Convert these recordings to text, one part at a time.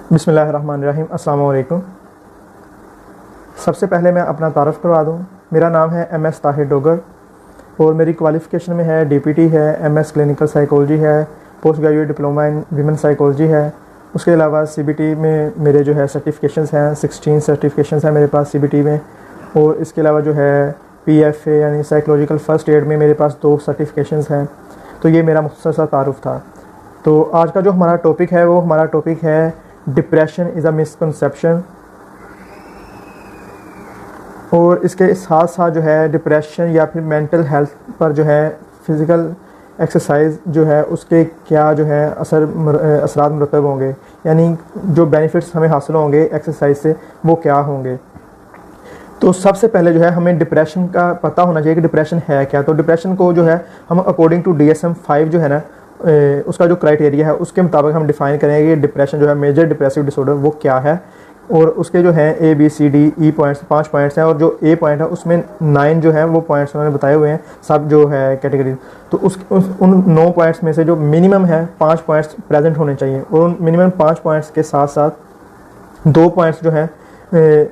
बिस्मिल्लाहिर्रहमानिर्रहीम। अस्सलाम वालेकुम। सबसे पहले मैं अपना तारफ़ करवा दूँ। मेरा नाम है MS ताहिर डोगर और मेरी क्वालिफ़िकेशन में है DPT है, MS क्लिनिकल साइकोलॉजी है, post graduate diploma in women psychology है। उसके अलावा CBT में मेरे जो है सर्टिफिकेशंस हैं, 16 सर्टिफिकेशंस हैं मेरे पास CBT में। और इसके अलावा जो है PFA यानी साइकोलॉजिकल फ़र्स्ट एड में मेरे पास 2 सर्टिफिकेशंस हैं। तो ये मेरा मुख्तसर सा तारुफ़ था। तो आज का जो हमारा टॉपिक है वो हमारा टॉपिक है डिप्रेशन इज़ अ मिसकंसेप्शन। और इसके साथ साथ जो है डिप्रेशन या फिर मेंटल हेल्थ पर जो है फ़िज़िकल एक्सरसाइज जो है उसके क्या जो है असरात मुरतब होंगे, यानी जो बेनिफिट्स हमें हासिल होंगे एक्सरसाइज से वो क्या होंगे। तो सबसे पहले जो है हमें डिप्रेशन का पता होना चाहिए कि डिप्रेशन है क्या। तो डिप्रेशन को जो है हम अकॉर्डिंग टू DSM-5 जो है ना उसका जो क्राइटेरिया है उसके मुताबिक हम डिफ़ाइन करेंगे कि डिप्रेशन जो है मेजर डिप्रेसिव डिसऑर्डर वो क्या है। और उसके जो है ABCDE पॉइंट्स 5 पॉइंट्स हैं और जो A पॉइंट है उसमें 9 जो है वो पॉइंट्स उन्होंने बताए हुए हैं सब जो है कैटेगरी। तो उन 9 पॉइंट्स में से जो मिनिमम है 5 पॉइंट्स प्रेजेंट होने चाहिए और उन मिनिमम 5 पॉइंट्स के साथ साथ 2 पॉइंट्स जो है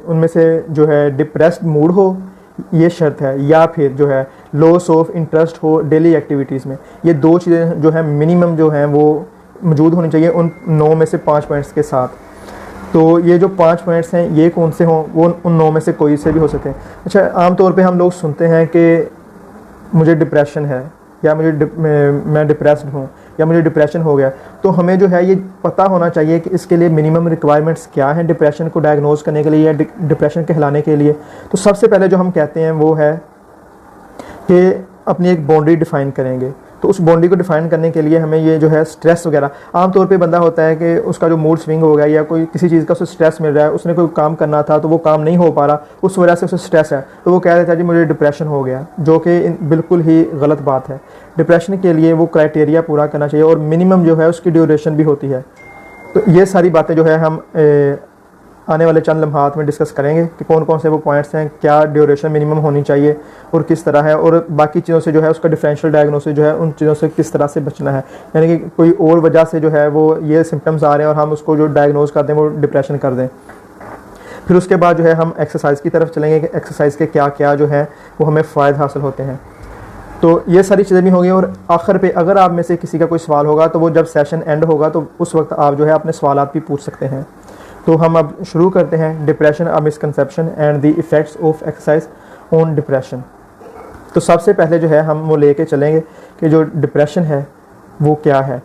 उनमें से जो है डिप्रेस्ड मूड हो, ये शर्त है, या फिर जो है लॉस ऑफ इंटरेस्ट हो डेली एक्टिविटीज़ में। ये 2 चीज़ें जो है मिनिमम जो हैं वो मौजूद होनी चाहिए उन 9 में से 5 पॉइंट्स के साथ। तो ये जो 5 पॉइंट्स हैं ये कौन से हों, वो उन 9 में से कोई से भी हो सकते हैं। अच्छा, आमतौर पे हम लोग सुनते हैं कि मुझे डिप्रेशन है या मैं डिप्रेस्ड हूँ या मुझे डिप्रेशन हो गया। तो हमें जो है ये पता होना चाहिए कि इसके लिए मिनिमम रिक्वायरमेंट्स क्या हैं डिप्रेशन को डायग्नोज करने के लिए या डिप्रेशन कहलाने के लिए। तो सबसे पहले जो हम कहते हैं वो है कि अपनी एक बाउंड्री डिफ़ाइन करेंगे। तो उस बाउंड्री को डिफ़ाइन करने के लिए हमें ये जो है स्ट्रेस वगैरह, आमतौर पे बंदा होता है कि उसका जो मूड स्विंग हो गया या कोई किसी चीज़ का उसे स्ट्रेस मिल रहा है, उसने कोई काम करना था तो वो काम नहीं हो पा रहा, उस वजह से उसे स्ट्रेस है, तो वो कह देता है जी मुझे डिप्रेशन हो गया, जो कि बिल्कुल ही गलत बात है। डिप्रेशन के लिए वो क्राइटेरिया पूरा करना चाहिए और मिनिमम जो है उसकी ड्यूरेशन भी होती है। तो ये सारी बातें जो है हम आने वाले चंद लम्हात में डिस्कस करेंगे कि कौन कौन से वो पॉइंट्स हैं, क्या ड्यूरेशन मिनिमम होनी चाहिए और किस तरह है, और बाकी चीज़ों से जो है उसका डिफरेंशियल डायग्नोसिस जो है उन चीज़ों से किस तरह से बचना है। यानी कि कोई और वजह से जो है वो ये सिम्टम्स आ रहे हैं और हम उसको जो डायग्नोज कर दें वो डिप्रेशन कर दें। फिर उसके बाद जो है हम एक्सरसाइज की तरफ चलेंगे कि एक्सरसाइज के क्या क्या जो है वो हमें फ़ायदे हासिल होते हैं। तो ये सारी चीज़ें भी होंगी और आखिर पे अगर आप में से किसी का कोई सवाल होगा तो वो जब सेशन एंड होगा तो उस वक्त आप जो है अपने सवालात भी पूछ सकते हैं। तो हम अब शुरू करते हैं depression a misconception and the effects of exercise on depression. तो सबसे पहले जो है हम वो लेके चलेंगे कि जो डिप्रेशन है वो क्या है।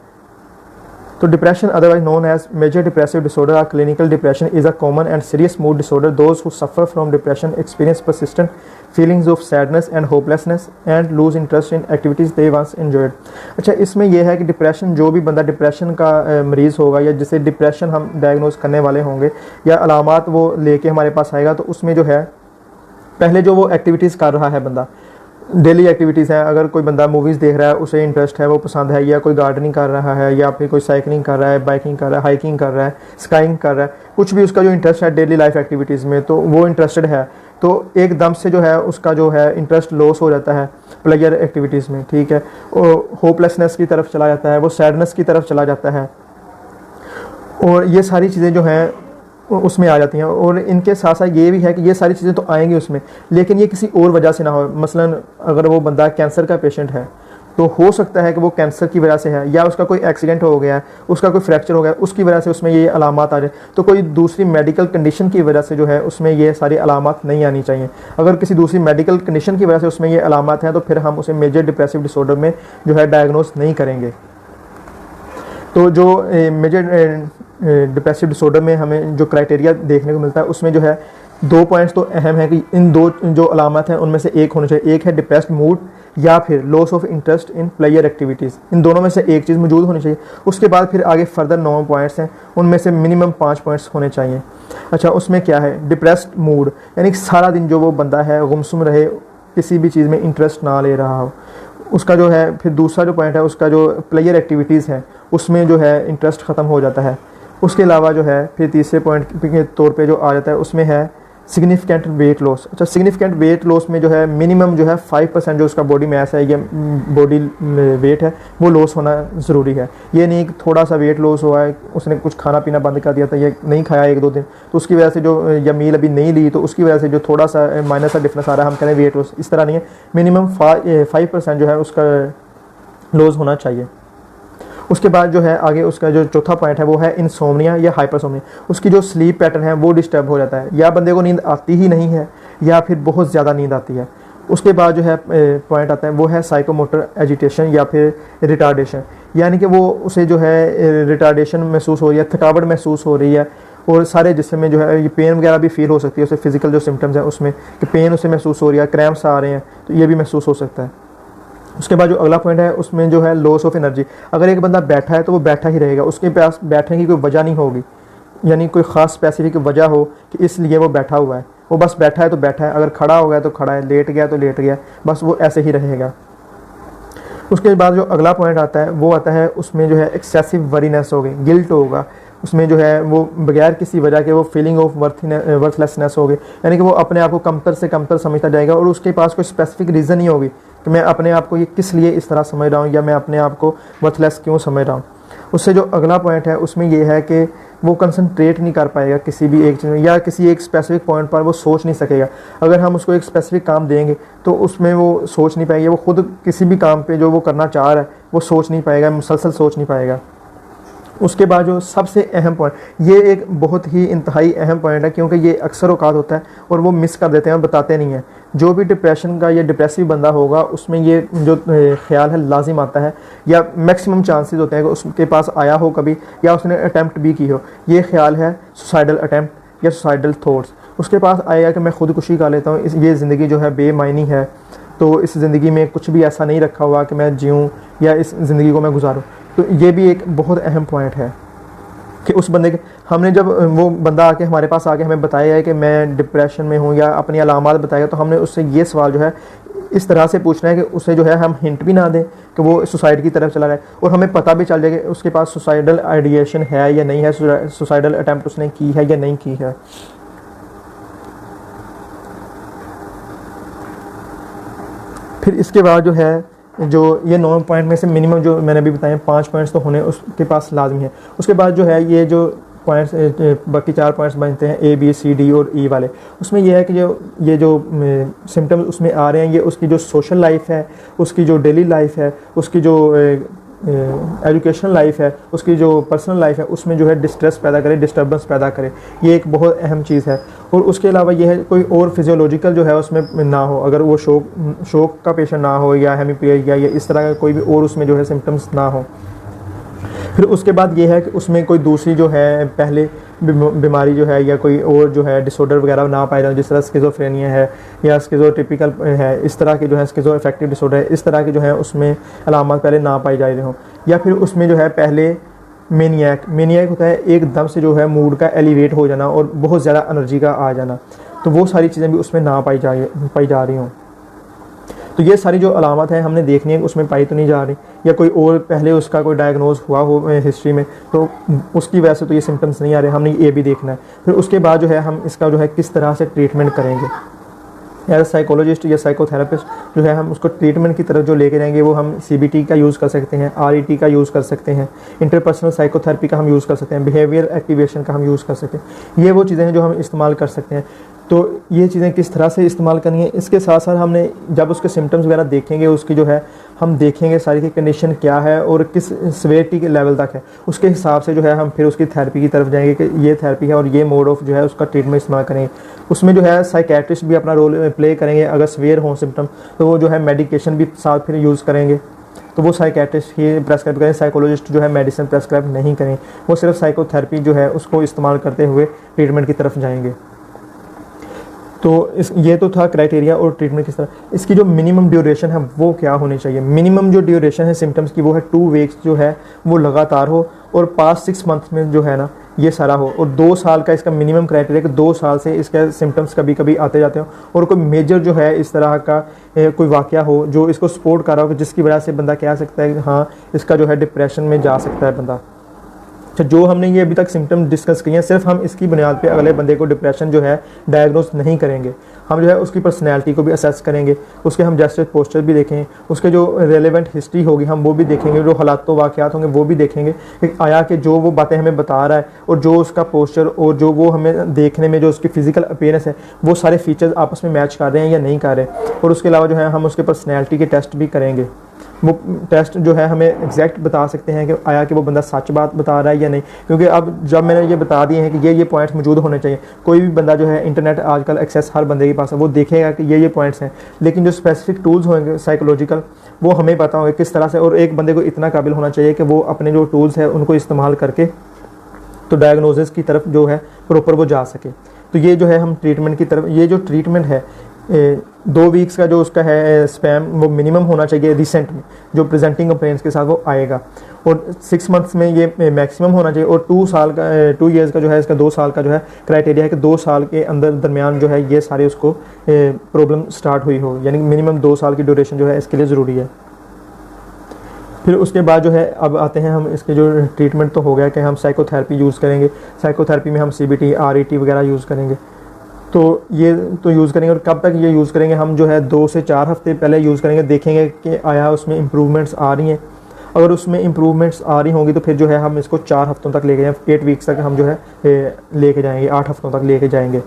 तो depression otherwise known as major depressive disorder और clinical depression is a common and serious mood disorder. Those who suffer from depression experience persistent feelings of sadness and hopelessness and lose interest in activities they once enjoyed. अच्छा, इसमें यह है कि depression, जो भी बंदा depression का मरीज़ होगा या जिसे डिप्रेशन हम डायग्नोज करने वाले होंगे या अलामात वो लेके हमारे पास आएगा, तो उसमें जो है पहले जो वो एक्टिविटीज़ कर रहा है बंदा, डेली एक्टिविटीज़ हैं, अगर कोई बंदा मूवीज़ देख रहा है, उसे इंटरेस्ट है, वो पसंद है, या कोई गार्डनिंग कर रहा है या फिर कोई साइकिलिंग कर रहा है, बाइकिंग कर रहा है, हाइकिंग कर रहा है, स्काइंग कर रहा है, कुछ भी उसका जो इंटरेस्ट है डेली लाइफ एक्टिविटीज़ में, तो वो इंटरेस्टेड है, तो एकदम से जो है उसका जो है इंटरेस्ट लॉस हो जाता है प्लेजर एक्टिविटीज़ में, ठीक है, और होपलेसनेस की तरफ चला जाता है, वो सैडनेस की तरफ चला जाता है, और ये सारी चीज़ें जो हैं उसमें आ जाती हैं। और इनके साथ साथ ये भी है कि ये सारी चीज़ें तो आएंगी उसमें, लेकिन ये किसी और वजह से ना हो। मसलन अगर वो बंदा कैंसर का पेशेंट है तो हो सकता है कि वो कैंसर की वजह से है, या उसका कोई एक्सीडेंट हो गया है, उसका कोई फ्रैक्चर हो गया, उसकी वजह से उसमें ये अलामात आ जाए। तो कोई दूसरी मेडिकल कंडीशन की वजह से जो है उसमें ये सारी अलामात नहीं आनी चाहिए। अगर किसी दूसरी मेडिकल कंडीशन की वजह से उसमें ये अलामात हैं तो फिर हम उसे मेजर डिप्रेसिव डिसऑर्डर में जो है डायग्नोस नहीं करेंगे। तो जो मेजर डिप्रेसिव डिसऑर्डर में हमें जो क्राइटेरिया देखने को मिलता है उसमें जो है 2 पॉइंट्स तो अहम है कि इन 2 जो अलामत हैं उनमें से एक होना चाहिए। एक है डिप्रेस्ड मूड या फिर loss of interest in player activities. इन दोनों में से एक चीज़ मौजूद होनी चाहिए। उसके बाद फिर आगे फर्दर 9 पॉइंट्स हैं, उनमें से मिनिमम 5 पॉइंट्स होने चाहिए। अच्छा, उसमें क्या है, डिप्रेस्ड मूड यानी सारा दिन जो वो बंदा है गुमसुम रहे, किसी भी चीज़ में इंटरेस्ट ना ले रहा हो। उसका जो है फिर दूसरा जो पॉइंट है उसका जो प्लेयर एक्टिविटीज़ हैं उसमें जो है इंटरेस्ट ख़त्म हो जाता है। उसके अलावा जो है फिर तीसरे पॉइंट के तौर पे जो आ जाता है उसमें है सिग्निफिकेंट वेट लॉस। अच्छा, सिग्निफिकेंट वेट लॉस में जो है मिनिमम जो है 5% जो उसका बॉडी मास है या बॉडी वेट है वो लॉस होना ज़रूरी है। ये नहीं कि थोड़ा सा वेट लॉस हुआ है, उसने कुछ खाना पीना बंद कर दिया था या नहीं खाया 1-2 दिन, तो उसकी वजह से जो या मील अभी नहीं ली तो उसकी वजह से जो थोड़ा सा माइनर सा डिफरेंस आ रहा है हम कह रहे हैं वेट लॉस। इस तरह नहीं है, मिनिमम 5% जो है उसका लॉस होना चाहिए। उसके बाद जो है आगे उसका जो चौथा पॉइंट है वो है इंसोम्निया या हाइपरसोम्निया। उसकी जो स्लीप पैटर्न है वो डिस्टर्ब हो जाता है, या बंदे को नींद आती ही नहीं है या फिर बहुत ज़्यादा नींद आती है। उसके बाद जो है पॉइंट आता है वो है साइकोमोटर एजिटेशन या फिर रिटार्डेशन, यानी कि वो उसे जो है रिटार्डेशन महसूस हो रही है, थकावट महसूस हो रही है और सारे जिस्म में जो है ये पेन वगैरह भी फील हो सकती है उसे, फिजिकल जो सिम्टम्स हैं उसमें कि पेन उसे महसूस हो रही है, क्रैम्प्स आ रहे हैं, तो ये भी महसूस हो सकता है। उसके बाद जो अगला पॉइंट है उसमें जो है लॉस ऑफ एनर्जी। अगर एक बंदा बैठा है तो वो बैठा ही रहेगा, उसके पास बैठने की कोई वजह नहीं होगी, यानी कोई ख़ास स्पेसिफिक वजह हो कि इसलिए वो बैठा हुआ है। वो बस बैठा है तो बैठा है, अगर खड़ा हो गया तो खड़ा है, लेट गया तो लेट गया, बस वो ऐसे ही रहेगा। उसके बाद जो अगला पॉइंट आता है वो आता है उसमें जो है एक्सेसिव वरीनेस होगी, गिल्ट होगा उसमें, जो है वो बगैर किसी वजह के वो फीलिंग ऑफ वर्थलेसनेस होगी, यानी कि वो अपने आप को कमतर से कमतर समझता जाएगा और उसके पास कोई स्पेसिफिक रीज़न नहीं होगी कि मैं अपने आप को ये किस लिए इस तरह समझ रहा हूँ या मैं अपने आप को वर्थलेस क्यों समझ रहा हूँ। उससे जो अगला पॉइंट है उसमें ये है कि वो कंसंट्रेट नहीं कर पाएगा किसी भी एक चीज़ में, या किसी एक स्पेसिफिक पॉइंट पर वो सोच नहीं सकेगा। अगर हम उसको एक स्पेसिफिक काम देंगे तो उसमें वो सोच नहीं पाएगा, वो खुद किसी भी काम पे जो वो करना चाह रहा है वो सोच नहीं पाएगा, मुसलसल सोच नहीं पाएगा। उसके बाद जो सबसे अहम पॉइंट, ये एक बहुत ही इंतहाई अहम पॉइंट है क्योंकि ये अक्सर औकात होता है और वो मिस कर देते हैं और बताते नहीं हैं। जो भी डिप्रेशन का या डिप्रेसिव बंदा होगा उसमें ये जो ख्याल है लाजिम आता है, या मैक्सिमम चांसेस होते हैं कि उसके पास आया हो कभी या उसने अटैम्प्ट भी की हो। ये ख्याल है सुसाइडल अटैम्प्ट या सुसाइडल थॉट्स। उसके पास आएगा कि मैं खुदकुशी कर लेता हूँ, ये ज़िंदगी जो है बेमायनी है, तो इस ज़िंदगी में कुछ भी ऐसा नहीं रखा हुआ कि मैं जीऊँ या इस ज़िंदगी को मैं गुजारूँ। तो ये भी एक बहुत अहम पॉइंट है कि उस बंदे के, हमने जब वो बंदा आके हमारे पास आके हमें बताया है कि मैं डिप्रेशन में हूँ या अपनी अलामात बताएगा, तो हमने उससे ये सवाल जो है इस तरह से पूछना है कि उसे जो है हम हिंट भी ना दें कि वो सुसाइड की तरफ चला रहा है, और हमें पता भी चल जाए कि उसके पास सुसाइडल आइडिएशन है या नहीं है, सुसाइडल अटैम्प्ट उसने की है या नहीं की है। फिर इसके बाद जो है जो ये 9 पॉइंट में से मिनिमम जो मैंने अभी बताए 5 पॉइंट्स तो होने उसके पास लाजमी है। उसके बाद जो है ये जो पॉइंट्स बाकी 4 पॉइंट्स बनते हैं A B C D और E वाले, उसमें यह है कि ये जो सिम्टम्स उसमें आ रहे हैं ये उसकी जो सोशल लाइफ है, उसकी जो डेली लाइफ है, उसकी जो एजुकेशनल लाइफ है, उसकी जो पर्सनल लाइफ है, उसमें जो है डिस्ट्रेस पैदा करे, डिस्टर्बेंस पैदा करे। ये एक बहुत अहम चीज़ है। और उसके अलावा ये है कोई और फिजियोलॉजिकल जो है उसमें ना हो, अगर वो शोक का पेशेंट ना हो या हेमीप्लेजिया या इस तरह का कोई भी और उसमें जो है सिम्टम्स ना हो। फिर उसके बाद ये है कि उसमें कोई दूसरी जो है पहले बीमारी जो है या कोई और जो है डिसऑर्डर वगैरह ना पाए जाए, जिस तरह स्किज़ोफ्रेनिया है या स्किज़ोटिपिकल है, इस तरह के जो है स्किज़ो अफेक्टिव डिसऑर्डर है, इस तरह के जो है उसमें अलामत पहले ना पाई जा रही हों। या फिर उसमें जो है पहले मेनियक होता है एकदम से जो है मूड का एलिवेट हो जाना और बहुत ज़्यादा एनर्जी का आ जाना, तो वो सारी चीज़ें भी उसमें ना पाई जा रही हों। तो ये सारी जो अलामत है हमने देखनी है उसमें पाई तो नहीं जा रही, या कोई और पहले उसका कोई डायग्नोज हुआ हो हिस्ट्री में तो उसकी वजह से तो ये सिम्टम्स नहीं आ रहे, हमने ये भी देखना है। फिर उसके बाद जो है हम इसका जो है किस तरह से ट्रीटमेंट करेंगे, एज साइकोलॉजिस्ट या साइकोथेरेपिस्ट जो है हम उसको ट्रीटमेंट की तरफ जो लेके जाएंगे वो हम CBT का यूज़ कर सकते हैं, RET का यूज़ कर सकते हैं, इंटरपर्सनल साइकोथेरेपी का हम यूज़ कर सकते हैं, बिहेवियर एक्टिवेशन का हम यूज़ कर सकते हैं। ये वो चीज़ें हैं जो हम इस्तेमाल कर सकते हैं। तो ये चीज़ें किस तरह से इस्तेमाल करनी है, इसके साथ साथ हमने जब उसके सिम्टम्स वगैरह देखेंगे उसकी जो है हम देखेंगे सारी की कंडीशन क्या है और किस सीवियरिटी के लेवल तक है, उसके हिसाब से जो है हम फिर उसकी थेरेपी की तरफ जाएंगे कि ये थेरेपी है और ये मोड ऑफ जो है उसका ट्रीटमेंट इस्तेमाल करेंगे। उसमें जो है साइकेट्रिस्ट भी अपना रोल प्ले करेंगे, अगर सीवियर हों सिम्टम तो वो जो है मेडिकेशन भी साथ फिर यूज़ करेंगे, तो वो साइकेट्रिस्ट ही प्रेस्क्राइब करें, साइकोलॉजिस्ट जो है मेडिसिन प्रेस्क्राइब नहीं करें, वो सिर्फ साइकोथेरेपी जो है उसको इस्तेमाल करते हुए ट्रीटमेंट की तरफ जाएंगे। तो ये तो था क्राइटेरिया और ट्रीटमेंट किस तरह, इसकी जो मिनिमम ड्यूरेशन है वो क्या होनी चाहिए। मिनिमम जो ड्यूरेशन है सिम्टम्स की वो है 2 वीक्स जो है वो लगातार हो और पास्ट 6 मंथ में जो है ना ये सारा हो, और 2 साल का इसका मिनिमम क्राइटेरिया कि 2 साल से इसका सिम्टम्स कभी कभी आते जाते हो और कोई मेजर जो है इस तरह का कोई वाक़या हो जो इसको सपोर्ट कर रहा हो जिसकी वजह से बंदा कह सकता है कि हाँ इसका जो है डिप्रेशन में जा सकता है बंदा। अच्छा, जो हमने ये अभी तक सिम्टम डिस्कस किए हैं, सिर्फ हम इसकी बुनियाद पे अगले बंदे को डिप्रेशन जो है डायग्नोस नहीं करेंगे। हम जो है उसकी पर्सनैलिटी को भी असेस करेंगे, उसके हम जेस्चर पोस्चर भी देखेंगे, उसके जो रेलेवेंट हिस्ट्री होगी हम वो भी देखेंगे, जो हालात तो वाक़यात होंगे वो भी देखेंगे कि आया कि जो वो बातें हमें बता रहा है और जो उसका पोस्चर और जो वो हमें देखने में जो उसकी फ़िज़िकल अपीयरेंस है वो सारे फीचर्स आपस में मैच कर रहे हैं या नहीं कर रहे। और उसके अलावा जो है हम उसके पर्सनैलिटी के टेस्ट भी करेंगे। वो टेस्ट जो है हमें एग्जैक्ट बता सकते हैं कि आया कि वो बंदा सच बात बता रहा है या नहीं, क्योंकि अब जब मैंने ये बता दिए हैं कि ये पॉइंट्स मौजूद होने चाहिए, कोई भी बंदा जो है इंटरनेट आजकल एक्सेस हर बंदे के पास है, वो देखेगा कि ये पॉइंट्स हैं, लेकिन जो स्पेसिफिक टूल्स होंगे साइकोलॉजिकल वो हमें पता होंगे किस तरह से। और एक बंदे को इतना काबिल होना चाहिए कि वो अपने जो टूल्स हैं उनको इस्तेमाल करके तो डायग्नोसिस की तरफ जो है प्रॉपर वो जा सके। तो ये जो है हम ट्रीटमेंट की तरफ, ये जो ट्रीटमेंट है 2 वीक्स का जो उसका है स्पैम वो मिनिमम होना चाहिए रिसेंट में, जो प्रेजेंटिंग कंप्लेंट्स के साथ वो आएगा, और 6 मंथ्स में ये मैक्सिमम होना चाहिए। और 2 ईयर्स का जो है इसका 2 साल का जो है क्राइटेरिया है कि 2 साल के अंदर दरमियान जो है ये सारे उसको प्रॉब्लम स्टार्ट हुई हो, यानी मिनिमम 2 साल की ड्यूरेशन जो है इसके लिए ज़रूरी है। फिर उसके बाद जो है अब आते हैं हम इसके जो ट्रीटमेंट तो हो गया कि हम साइकोथेरेपी यूज़ करेंगे। साइकोथेरेपी में हम CBT RET वगैरह यूज़ करेंगे। तो ये तो यूज़ करेंगे, और कब तक ये यूज़ करेंगे, हम जो है 2 से 4 हफ्ते पहले यूज़ करेंगे, देखेंगे कि आया उसमें इम्प्रूवमेंट्स आ रही हैं। अगर उसमें इम्प्रूवमेंट्स आ रही होंगी तो फिर जो है हम इसको 4 हफ्तों तक लेके जाएँ, 8 वीक्स तक हम जो है लेके जाएंगे, 8 हफ्तों तक लेके जाएंगे।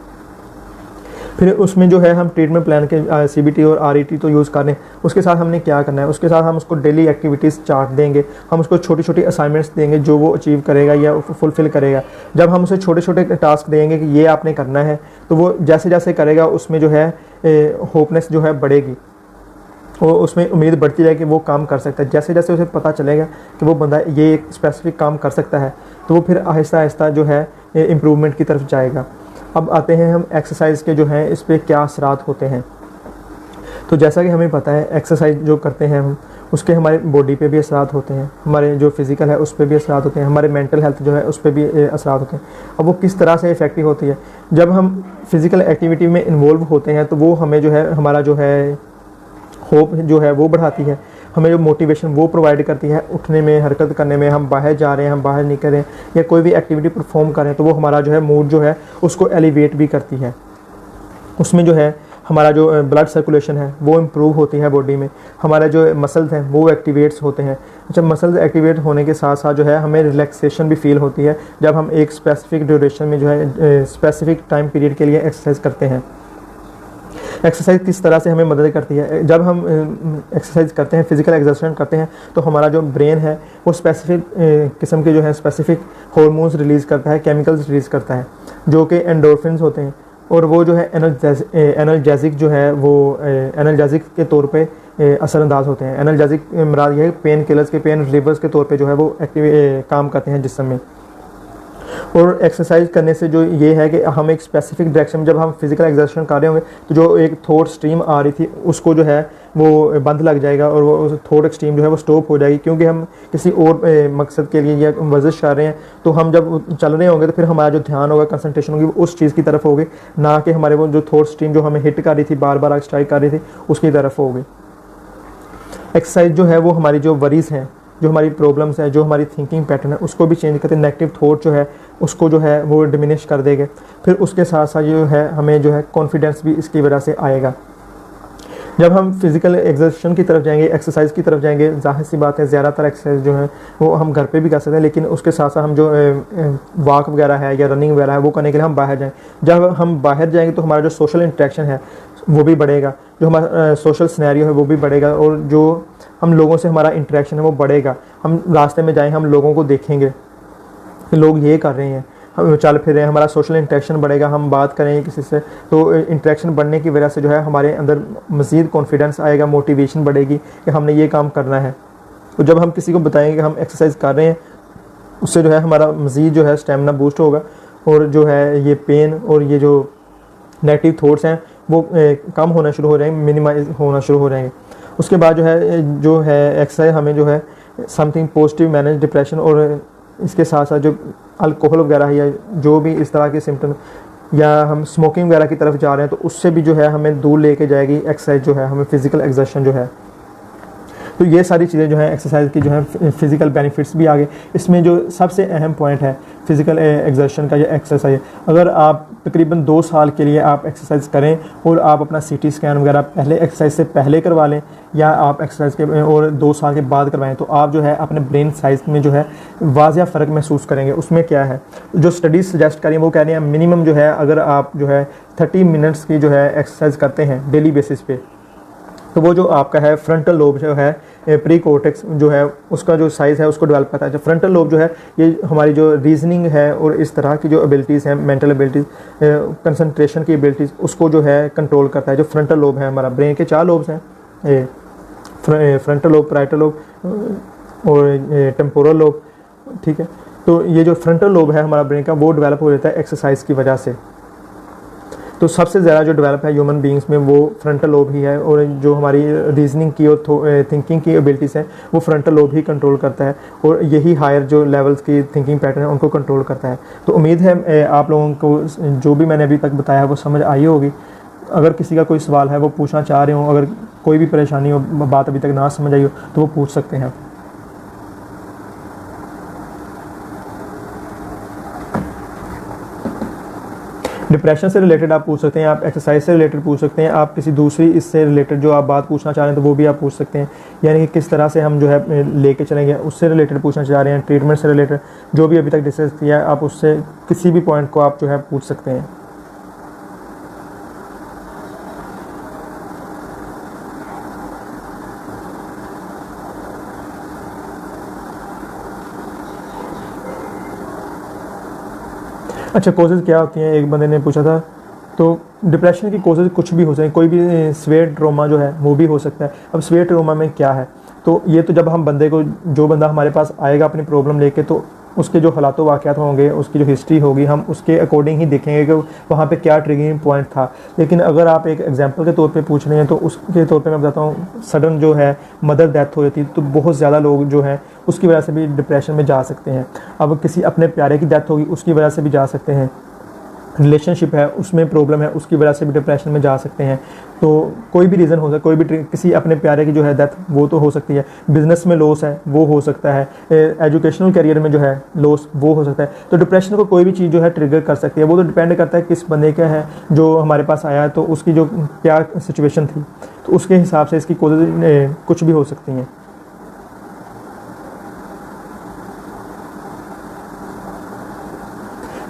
फिर उसमें जो है हम ट्रीटमेंट प्लान के CBT और RET तो यूज़ कर रहे हैं, उसके साथ हमने क्या करना है, उसके साथ हम उसको डेली एक्टिविटीज़ चार्ट देंगे, हम उसको छोटी छोटी असाइनमेंट्स देंगे जो वो अचीव करेगा या फुलफ़िल करेगा। जब हम उसे छोटे छोटे टास्क देंगे कि ये आपने करना है, तो वो जैसे जैसे करेगा उसमें जो है होपनेस जो है बढ़ेगी और उसमें उम्मीद बढ़ती जाएगी कि वो काम कर सकता है। जैसे जैसे उसे पता चलेगा कि वो बंदा ये एक स्पेसिफिक काम कर सकता है, तो वो फिर आहिस्ता आहिस्ता जो है इम्प्रूवमेंट की तरफ जाएगा। अब आते हैं हम एक्सरसाइज के जो हैं इस पर क्या असरात होते हैं। तो जैसा कि हमें पता है एक्सरसाइज जो करते हैं हम, उसके हमारे बॉडी पे भी असरात होते हैं, हमारे जो फिज़िकल है उस पर भी असरात होते हैं, हमारे मेंटल हेल्थ जो है उस पर भी असरात होते हैं। अब वो किस तरह से इफ़ेक्टिव होती है, जब हम फिज़िकल एक्टिविटी में इन्वॉल्व होते हैं तो वो हमें जो है हमारा जो है होप जो है वो बढ़ाती है, हमें जो मोटिवेशन वो प्रोवाइड करती है उठने में, हरकत करने में। हम बाहर जा रहे हैं, हम बाहर निकल रहे हैं या कोई भी एक्टिविटी परफॉर्म कर रहे हैं तो वो हमारा जो है मूड जो है उसको एलिवेट भी करती है। उसमें जो है हमारा जो ब्लड सर्कुलेशन है वो इम्प्रूव होती है बॉडी में, हमारा जो मसल्स हैं वो एक्टिवेट्स होते हैं। अच्छा, मसल्स एक्टिवेट होने के साथ साथ जो है हमें रिलैक्सेशन भी फील होती है जब हम एक स्पेसिफिक ड्यूरेशन में जो है स्पेसिफिक टाइम पीरियड के लिए एक्सरसाइज करते हैं। एक्सरसाइज किस तरह से हमें मदद करती है, जब हम एक्सरसाइज करते हैं, फिजिकल एक्सरसाइज करते हैं तो हमारा जो ब्रेन है वो स्पेसिफिक किस्म के जो है स्पेसिफिक हार्मोन्स रिलीज़ करता है, केमिकल्स रिलीज़ करता है जो कि एंडोर्फिन्स होते हैं, और वो जो है एनर्जेसिक जो है वो एनर्जेसिक के तौर पे असरअंदाज होते हैं। एनर्जेसिक मराद ये है पेन किलर्स के, पेन रिलीवर्स के तौर पे जो है वो काम करते हैं जिस्म में। और एक्सरसाइज करने से जो ये है कि हम एक स्पेसिफिक डायरेक्शन में जब हम फिजिकल एक्सरसाइज कर रहे होंगे तो जो एक थॉट स्ट्रीम आ रही थी उसको जो है वो बंद लग जाएगा और वो थॉट स्ट्रीम जो है वो स्टॉप हो जाएगी, क्योंकि हम किसी और मकसद के लिए या वर्जिश कर रहे हैं। तो हम जब चल रहे होंगे तो फिर हमारा जो ध्यान होगा, कंसंट्रेशन होगी, वो उस चीज़ की तरफ होगी, ना कि हमारे वो जो थॉट स्ट्रीम जो हमें हिट कर रही थी, बार बार स्ट्राइक कर रही थी, उसकी तरफ होगी। एक्सरसाइज जो है वो हमारी जो वरीज़ हैं, जो हमारी प्रॉब्लम्स है, जो हमारी थिंकिंग पैटर्न है उसको भी चेंज करते हैं। नेगेटिव थॉट जो है उसको जो है वो डिमिनिश कर देंगे। फिर उसके साथ साथ जो है हमें जो है कॉन्फिडेंस भी इसकी वजह से आएगा। जब हम फिज़िकल एक्सरसाइज की तरफ जाएंगे, एक्सरसाइज की तरफ जाएंगे, जाहिर सी बात है ज़्यादातर एक्सरसाइज जो है वो हम घर पे भी कर सकते हैं, लेकिन उसके साथ साथ हम जो वॉक वगैरह है या रनिंग वगैरह है वो करने के लिए हम बाहर जाएँ। जब हम बाहर जाएंगे तो हमारा जो सोशल इंटरेक्शन है वो भी बढ़ेगा, जो हमारा सोशल सिनेरियो है वो भी बढ़ेगा, और जो हम लोगों से हमारा इंटरेक्शन है वो बढ़ेगा। हम रास्ते में जाएँ, हम लोगों को देखेंगे कि लोग ये कर रहे हैं, हम चल फिर रहे हैं, हमारा सोशल इंटरेक्शन बढ़ेगा, हम बात करेंगे किसी से, तो इंटरेक्शन बढ़ने की वजह से जो है हमारे अंदर मज़ीद कॉन्फिडेंस आएगा, मोटिवेशन बढ़ेगी कि हमने ये काम करना है। तो जब हम किसी को बताएंगे कि हम एक्सरसाइज कर रहे हैं, उससे जो है हमारा मज़ीद जो है स्टेमिना बूस्ट होगा, और जो है ये पेन और ये जो नेगेटिव थॉट्स हैं वो कम होना शुरू हो जाएंगे, मिनिमाइज होना शुरू हो जाएंगे। उसके बाद जो है एक्सरसाइज हमें जो है समथिंग पॉजिटिव मैनेज डिप्रेशन, और इसके साथ साथ जो अल्कोहल वगैरह है या जो भी इस तरह के सिम्टम, या हम स्मोकिंग वगैरह की तरफ जा रहे हैं तो उससे भी जो है हमें दूर लेके जाएगी एक्सरसाइज जो है, हमें फिज़िकल एक्सरसाइज जो है। तो ये सारी चीज़ें जो है एक्सरसाइज की जो है फिज़िकल बेनिफिट्स भी आ गए। इसमें जो सबसे अहम पॉइंट है फिज़िकल एक्सर्शन का या एक्सरसाइज, अगर आप तकरीबन 2 साल के लिए आप एक्सरसाइज करें और आप अपना CT स्कैन वगैरह पहले एक्सरसाइज से पहले करवा लें या आप एक्सरसाइज के और 2 साल के बाद करवाएं, तो आप जो है अपने ब्रेन साइज में जो है वाज़िया फ़र्क महसूस करेंगे। उसमें क्या है, जो स्टडीज़ सजेस्ट कर रही हैं वो कह रही हैं मिनिमम जो है अगर आप जो है 30 मिनट्स की जो है एक्सरसाइज करते हैं डेली बेसिस पे, तो वो जो आपका है फ्रंटल लोब जो है प्री कोर्टेक्स जो है उसका जो साइज़ है उसको डेवलप करता है। जो फ्रंटल लोब जो है ये हमारी जो रीजनिंग है और इस तरह की जो एबिलिटीज़ हैं, मेंटल एबिलिटीज़, कंसंट्रेशन की एबिलिटीज़, उसको जो है कंट्रोल करता है। जो फ्रंटल लोब है हमारा, ब्रेन के 4 लोब्स हैं, फ्रंटल लोब, पैराइटल लोब और टेम्पोरल लोब, ठीक है। तो ये जो फ्रंटल लोब है हमारा ब्रेन का वो डेवलप हो जाता है एक्सरसाइज की वजह से। तो सबसे ज़्यादा जो डेवलप है ह्यूमन बींग्स में वो फ्रंटल लोब ही है, और जो हमारी रीजनिंग की और थिंकिंग की एबिलिटीज़ हैं वो फ्रंटल लोब ही कंट्रोल करता है, और यही हायर जो लेवल्स की थिंकिंग पैटर्न है उनको कंट्रोल करता है। तो उम्मीद है आप लोगों को जो भी मैंने अभी तक बताया वो समझ आई होगी। अगर किसी का कोई सवाल है वो पूछना चाह रहे हो, अगर कोई भी परेशानी हो, बात अभी तक ना समझ आई हो, तो वो पूछ सकते हैं। डिप्रेशन से रिलेटेड आप पूछ सकते हैं, आप एक्सरसाइज से रिलेटेड पूछ सकते हैं, आप किसी दूसरी इससे रिलेटेड जो आप बात पूछना चाह रहे हैं तो वो भी आप पूछ सकते हैं। यानी कि किस तरह से हम जो है लेके चलेंगे उससे रिलेटेड पूछना चाह रहे हैं, ट्रीटमेंट से रिलेटेड जो भी अभी तक डिस्कस किया है आप उससे किसी भी पॉइंट को आप जो है पूछ सकते हैं। अच्छा, कोजेज़ क्या होती हैं, एक बंदे ने पूछा था। तो डिप्रेशन की कोजेज़ कुछ भी हो सकती हैं, कोई भी स्वेयर ट्रॉमा जो है वो भी हो सकता है। अब स्वेयर ट्रॉमा में क्या है, तो ये तो जब हम बंदे को, जो बंदा हमारे पास आएगा अपनी प्रॉब्लम लेके, तो उसके जो हालात वाक़यात होंगे, उसकी जो हिस्ट्री होगी, हम उसके अकॉर्डिंग ही देखेंगे कि वहाँ पे क्या ट्रिगरिंग पॉइंट था। लेकिन अगर आप एक एग्जांपल के तौर पे पूछ रहे हैं तो उसके तौर पे मैं बताता हूँ, सडन जो है मदर डेथ हो जाती है तो बहुत ज़्यादा लोग जो हैं उसकी वजह से भी डिप्रेशन में जा सकते हैं। अब किसी अपने प्यारे की डेथ होगी उसकी वजह से भी जा सकते हैं, रिलेशनशिप है उसमें प्रॉब्लम है उसकी वजह से भी डिप्रेशन में जा सकते हैं। तो कोई भी रीज़न हो सकता है, कोई भी किसी अपने प्यारे की जो है डेथ वो तो हो सकती है, बिज़नेस में लॉस है वो हो सकता है, एजुकेशनल करियर में जो है लॉस वो हो सकता है। तो डिप्रेशन को कोई भी चीज़ जो है ट्रिगर कर सकती है। वो तो डिपेंड करता है किस बंदे का है जो हमारे पास आया है, तो उसकी जो क्या सिचुएशन थी, तो उसके हिसाब से इसकी कोजेज़ कुछ भी हो सकती हैं।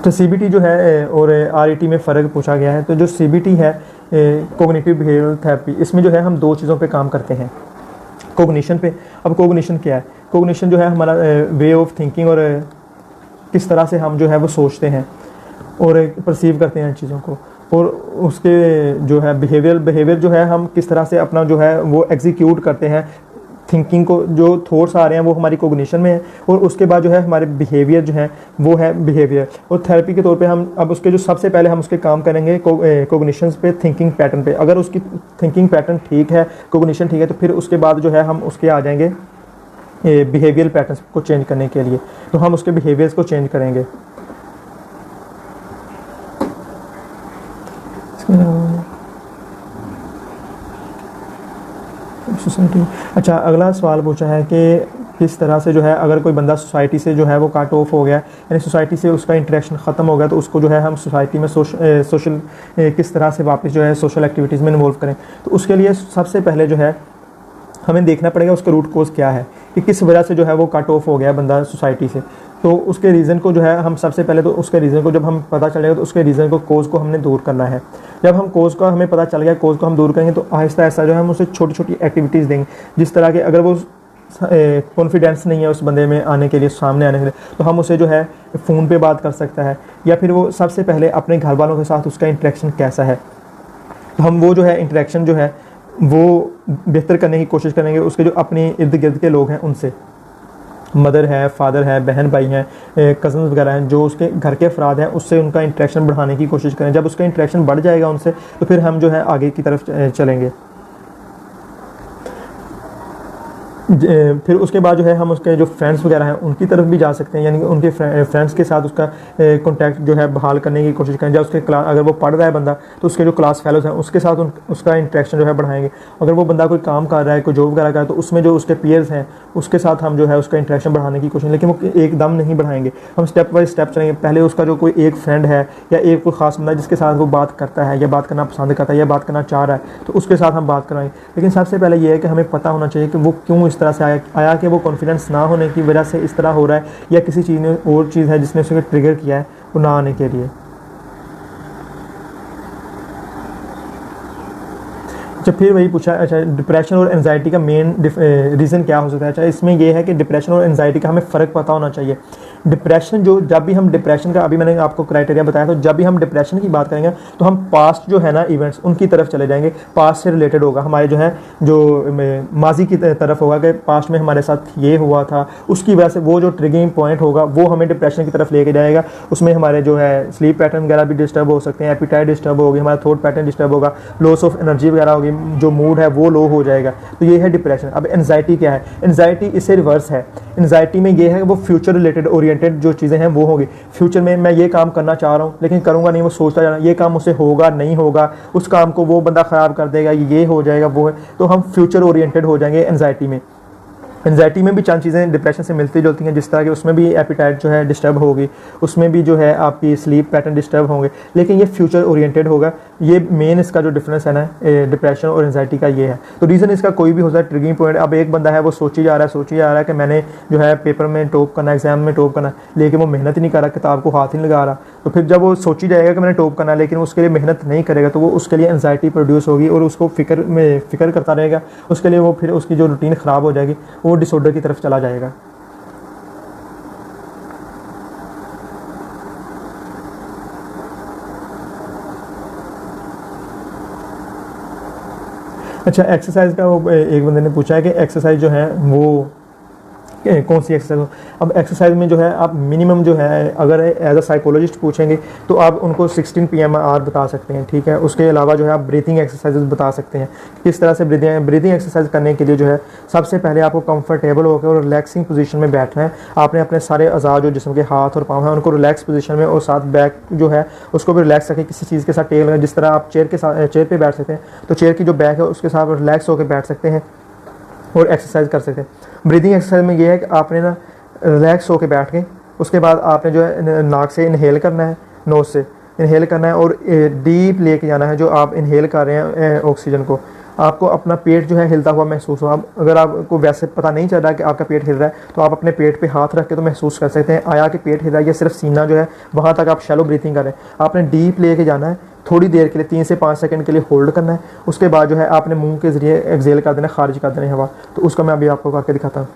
तो CBT जो है और RET में फ़र्क पूछा गया है। तो जो CBT है कोग्निटिव बिहेवियरल थेरेपी, इसमें जो है हम 2 चीज़ों पे काम करते हैं, कोग्निशन पे। अब कोग्निशन क्या है, कोग्निशन जो है हमारा वे ऑफ थिंकिंग और किस तरह से हम जो है वो सोचते हैं और परसीव करते हैं चीज़ों को, और उसके जो है बिहेवियर जो है हम किस तरह से अपना जो है वो एग्जीक्यूट करते हैं। थिंकिंग को जो थॉट्स आ रहे हैं वो हमारी कोग्निशन में है, और उसके बाद जो है हमारे बिहेवियर जो है वो है बिहेवियर। और थेरेपी के तौर पे हम अब उसके जो सबसे पहले हम उसके काम करेंगे कोग्निशन पे, थिंकिंग पैटर्न पे। अगर उसकी थिंकिंग पैटर्न ठीक है, कोग्निशन ठीक है, तो फिर उसके बाद जो है हम उसके आ जाएंगे बिहेवियर पैटर्न को चेंज करने के लिए। तो हम उसके बिहेवियर्स को चेंज करेंगे। सोसाइटी। अच्छा, अगला सवाल पूछा है कि किस तरह से जो है अगर कोई बंदा सोसाइटी से जो है वो कट ऑफ हो गया, यानी सोसाइटी से उसका इंटरेक्शन ख़त्म हो गया, तो उसको जो है हम सोसाइटी में सोशल किस तरह से वापस जो है सोशल एक्टिविटीज़ में इन्वॉल्व करें। तो उसके लिए सबसे पहले जो है हमें देखना पड़ेगा उसका रूट कोज़ क्या है, कि किस वजह से जो है वो कट ऑफ हो गया बंदा सोसाइटी से। तो उसके रीज़न को जो है हम सबसे पहले तो उसके रीज़न को जब हम पता चलेगा तो उसके रीज़न को, कोज़ को हमने दूर करना है। जब हम कोज़ को हमें पता चल गया, कोज़ को हम दूर करेंगे, तो आहिस्ता आहिस्ता जो है हम उसे छोटी छोटी एक्टिविटीज़ देंगे, जिस तरह के अगर वो कॉन्फिडेंस नहीं है उस बंदे में आने के लिए, सामने आने के लिए, तो हम उसे जो है फ़ोन पे बात कर सकता है, या फिर वो सबसे पहले अपने घर वालों के साथ उसका इंटरेक्शन कैसा है, तो हम वो जो है इंटरेक्शन जो है वो बेहतर करने की कोशिश करेंगे। उसके जो अपने इर्द गिर्द के लोग हैं उनसे, मदर है, फादर है, बहन भाई हैं, कज़न्स वगैरह हैं, जो उसके घर के अफराद हैं, उससे उनका इंटरेक्शन बढ़ाने की कोशिश करें। जब उसका इंटरेक्शन बढ़ जाएगा उनसे, तो फिर हम जो है आगे की तरफ चलेंगे। फिर उसके बाद जो है हम उसके जो फ्रेंड्स वगैरह हैं उनकी तरफ भी जा सकते हैं, यानी कि उनके फ्रेंड्स के साथ उसका कॉन्टैक्ट जो है बहाल करने की कोशिश करें। जब उसके क्लास, अगर वो पढ़ रहा है बंदा, तो उसके जो क्लास फेलोज हैं उसके साथ उसका इंटरेक्शन जो है बढ़ाएंगे। अगर वो बंदा कोई काम कर रहा है, कोई जॉब वगैरह कर रहा है, तो उसमें जो उसके पीयर्स हैं उसके साथ हम जो है उसका इंटरेक्शन बढ़ाने की कोशिश, लेकिन वो एकदम नहीं बढ़ाएंगे, हम स्टेप बाय स्टेप चलेंगे। पहले उसका जो कोई एक फ्रेंड है या एक कोई ख़ास बंदा जिसके साथ वो बात करता है या बात करना पसंद करता है या बात करना चाह रहा है, तो उसके साथ हम बात कराएंगे। लेकिन सबसे पहले ये है कि हमें पता होना चाहिए कि वो क्यों इस तरह से आया कि वो कॉन्फिडेंस ना होने की वजह से इस तरह हो रहा है, या किसी चीज़ ने और चीज़ है जिसने उसे ट्रिगर किया है वो ना आने के लिए। अच्छा, फिर वही पूछा, अच्छा डिप्रेशन और एंजाइटी का मेन रीज़न क्या हो सकता है। अच्छा, इसमें यह है कि डिप्रेशन और एंजाइटी का हमें फ़र्क पता होना चाहिए। डिप्रेशन जो, जब भी हम डिप्रेशन का, अभी मैंने आपको क्राइटेरिया बताया, तो जब भी हम डिप्रेशन की बात करेंगे तो हम पास्ट जो है ना इवेंट्स, उनकी तरफ चले जाएंगे। पास्ट से रिलेटेड होगा, हमारे जो है जो माजी की तरफ होगा कि पास्ट में हमारे साथ ये हुआ था, उसकी वजह से वो जो ट्रिगरिंग पॉइंट होगा वो हमें डिप्रेशन की तरफ लेके जाएगा। उसमें हमारे जो है स्लीप पैटर्न वगैरह भी डिस्टर्ब हो सकते हैं, एपिटाइट डिस्टर्ब होगी, हमारा थॉट पैटर्न डिस्टर्ब होगा, लॉस ऑफ एनर्जी वगैरह होगी, जो मूड है वो लो हो जाएगा। तो ये है डिप्रेशन। अब एंजाइटी क्या है? एंजाइटी इससे रिवर्स है। एंजाइटी में ये है कि वो फ्यूचर रिलेटेड ओरिएंटेड जो चीज़ें हैं वो होगी। फ्यूचर में मैं ये काम करना चाह रहा हूँ लेकिन करूँगा नहीं, वो सोचता जाना, ये काम मुझसे होगा नहीं होगा, उस काम को वो बंदा ख़राब कर देगा, ये हो जाएगा वो है, तो हम फ्यूचर ओरिएंटेड हो जाएंगे एंजाइटी में। एंजाइटी में भी चंद चीज़ें डिप्रेशन से मिलती जुलती हैं, जिस तरह कि उसमें भी एपिटाइट जो है डिस्टर्ब होगी, उसमें भी जो है आपकी स्लीप पैटर्न डिस्टर्ब होंगे, लेकिन ये फ्यूचर ओरिएंटेड होगा। ये मेन इसका जो डिफरेंस है ना डिप्रेशन और एंजाइटी का ये है। तो रीज़न इसका कोई भी हो सकता है, ट्रिगरिंग पॉइंट। अब एक बंदा है वो सोची जा रहा है कि मैंने जो है पेपर में टॉप करना, एग्जाम में टॉप करना, लेकिन वो मेहनत ही नहीं कर रहा, किताब को हाथ ही नहीं लगा रहा। तो फिर जब वो सोची जाएगा कि मैंने टॉप करना, लेकिन उसके लिए मेहनत नहीं करेगा, तो वो उसके लिए एंजाइटी प्रोड्यूस होगी और उसको फिक्र करता रहेगा, उसके लिए वो फिर उसकी जो रूटीन ख़राब हो जाएगी, वो डिसऑर्डर की तरफ चला जाएगा। अच्छा, एक्सरसाइज का वो एक बंदे ने पूछा है कि एक्सरसाइज जो है वो कौन सी एक्सरसाइज हो। अब एक्सरसाइज में जो है आप मिनिमम जो है, अगर एज अ साइकोलॉजिस्ट पूछेंगे तो आप उनको 16 PMR बता सकते हैं, ठीक है। उसके अलावा जो है आप ब्रीथिंग एक्सरसाइजेस बता सकते हैं, किस तरह से ब्रीथिंग एक्सरसाइज करने के लिए जो है सबसे पहले आपको कंफर्टेबल होकर और रिलैक्सिंग पोजीशन में बैठना है। आपने अपने सारे अज़ा जो जिस्म के हाथ और पाँव हैं उनको रिलैक्स पोजीशन में, और साथ बैक जो है उसको भी रिलैक्स रखें, किसी चीज़ के साथ टेल लगा, जिस तरह आप चेयर पे बैठ सकते हैं, तो चेयर की जो बैक है उसके साथ रिलैक्स होकर बैठ सकते हैं और एक्सरसाइज कर सकते हैं। ब्रीदिंग एक्सरसाइज में ये है कि आपने ना रिलैक्स होकर बैठ के, उसके बाद आपने जो है नाक से इनहेल करना है, नोज से इनहेल करना है और डीप लेके जाना है। जो आप इनहेल कर रहे हैं ऑक्सीजन को, आपको अपना पेट जो है हिलता हुआ महसूस हो। अब अगर आपको वैसे पता नहीं चल रहा है कि आपका पेट हिल रहा है, तो आप अपने पेट पे हाथ रख के तो महसूस कर सकते हैं आया कि पेट हिल रहा है, या सिर्फ सीना जो है वहाँ तक आप शैलो ब्रीथिंग कर रहे हैं। आपने डीप लेके जाना है, थोड़ी देर के लिए 3 से 5 सेकंड के लिए होल्ड करना है। उसके बाद जो है आपने मुंह के ज़रिए एक्सेल कर देना, खारिज कर देना हवा। तो उसका मैं अभी आपको करके दिखाता हूँ।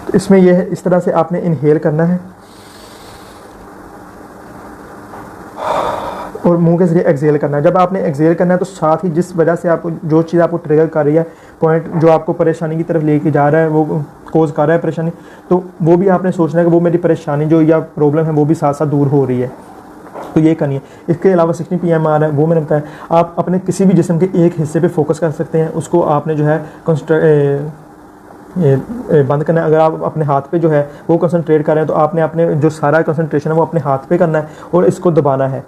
तो इसमें यह है, इस तरह से आपने इनहेल करना है और मुंह के ज़रिए एक्सेल करना है। जब आपने एक्सेल करना है तो साथ ही जिस वजह से आपको जो चीज़ आपको ट्रिगर कर रही है, पॉइंट जो आपको परेशानी की तरफ लेके जा रहा है, वो कोज कर रहा है परेशानी, तो वो भी आपने सोचना है कि वो मेरी परेशानी जो या प्रॉब्लम है वो भी साथ साथ दूर हो रही है, तो ये करनी है। इसके अलावा 16 PMR है, वो मैंने बताया। आप अपने किसी भी जिस्म के एक हिस्से पे फोकस कर सकते हैं, उसको आपने जो है बंद करना है। अगर आप अपने हाथ पे जो है वो कंसंट्रेट कर रहे हैं, तो आपने अपने जो सारा कंसंट्रेशन है वो अपने हाथ पे करना है और इसको दबाना है।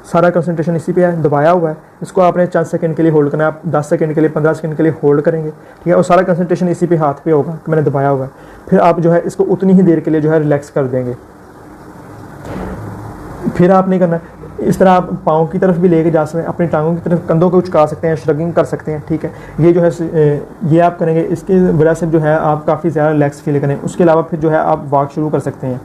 सारा कंसंट्रेशन इसी पे है, दबाया हुआ है। इसको आपने 4 सेकंड के लिए होल्ड करना है, आप 10 सेकंड के लिए 15 सेकंड के लिए होल्ड करेंगे, ठीक है। और सारा कंसंट्रेशन इसी पे हाथ पे होगा कि मैंने दबाया हुआ है। फिर आप जो है इसको उतनी ही देर के लिए जो है रिलैक्स कर देंगे। फिर आप नहीं करना है, इस तरह आप पाँव की तरफ भी लेके जा सकते हैं, अपनी टांगों की तरफ, कंधों को उचका सकते हैं, श्रगिंग कर सकते हैं, ठीक है। ये जो है ये आप करेंगे, इसकी वजह से जो है आप काफ़ी ज़्यादा रिलैक्स फील करें। उसके अलावा फिर जो है आप वॉक शुरू कर सकते हैं,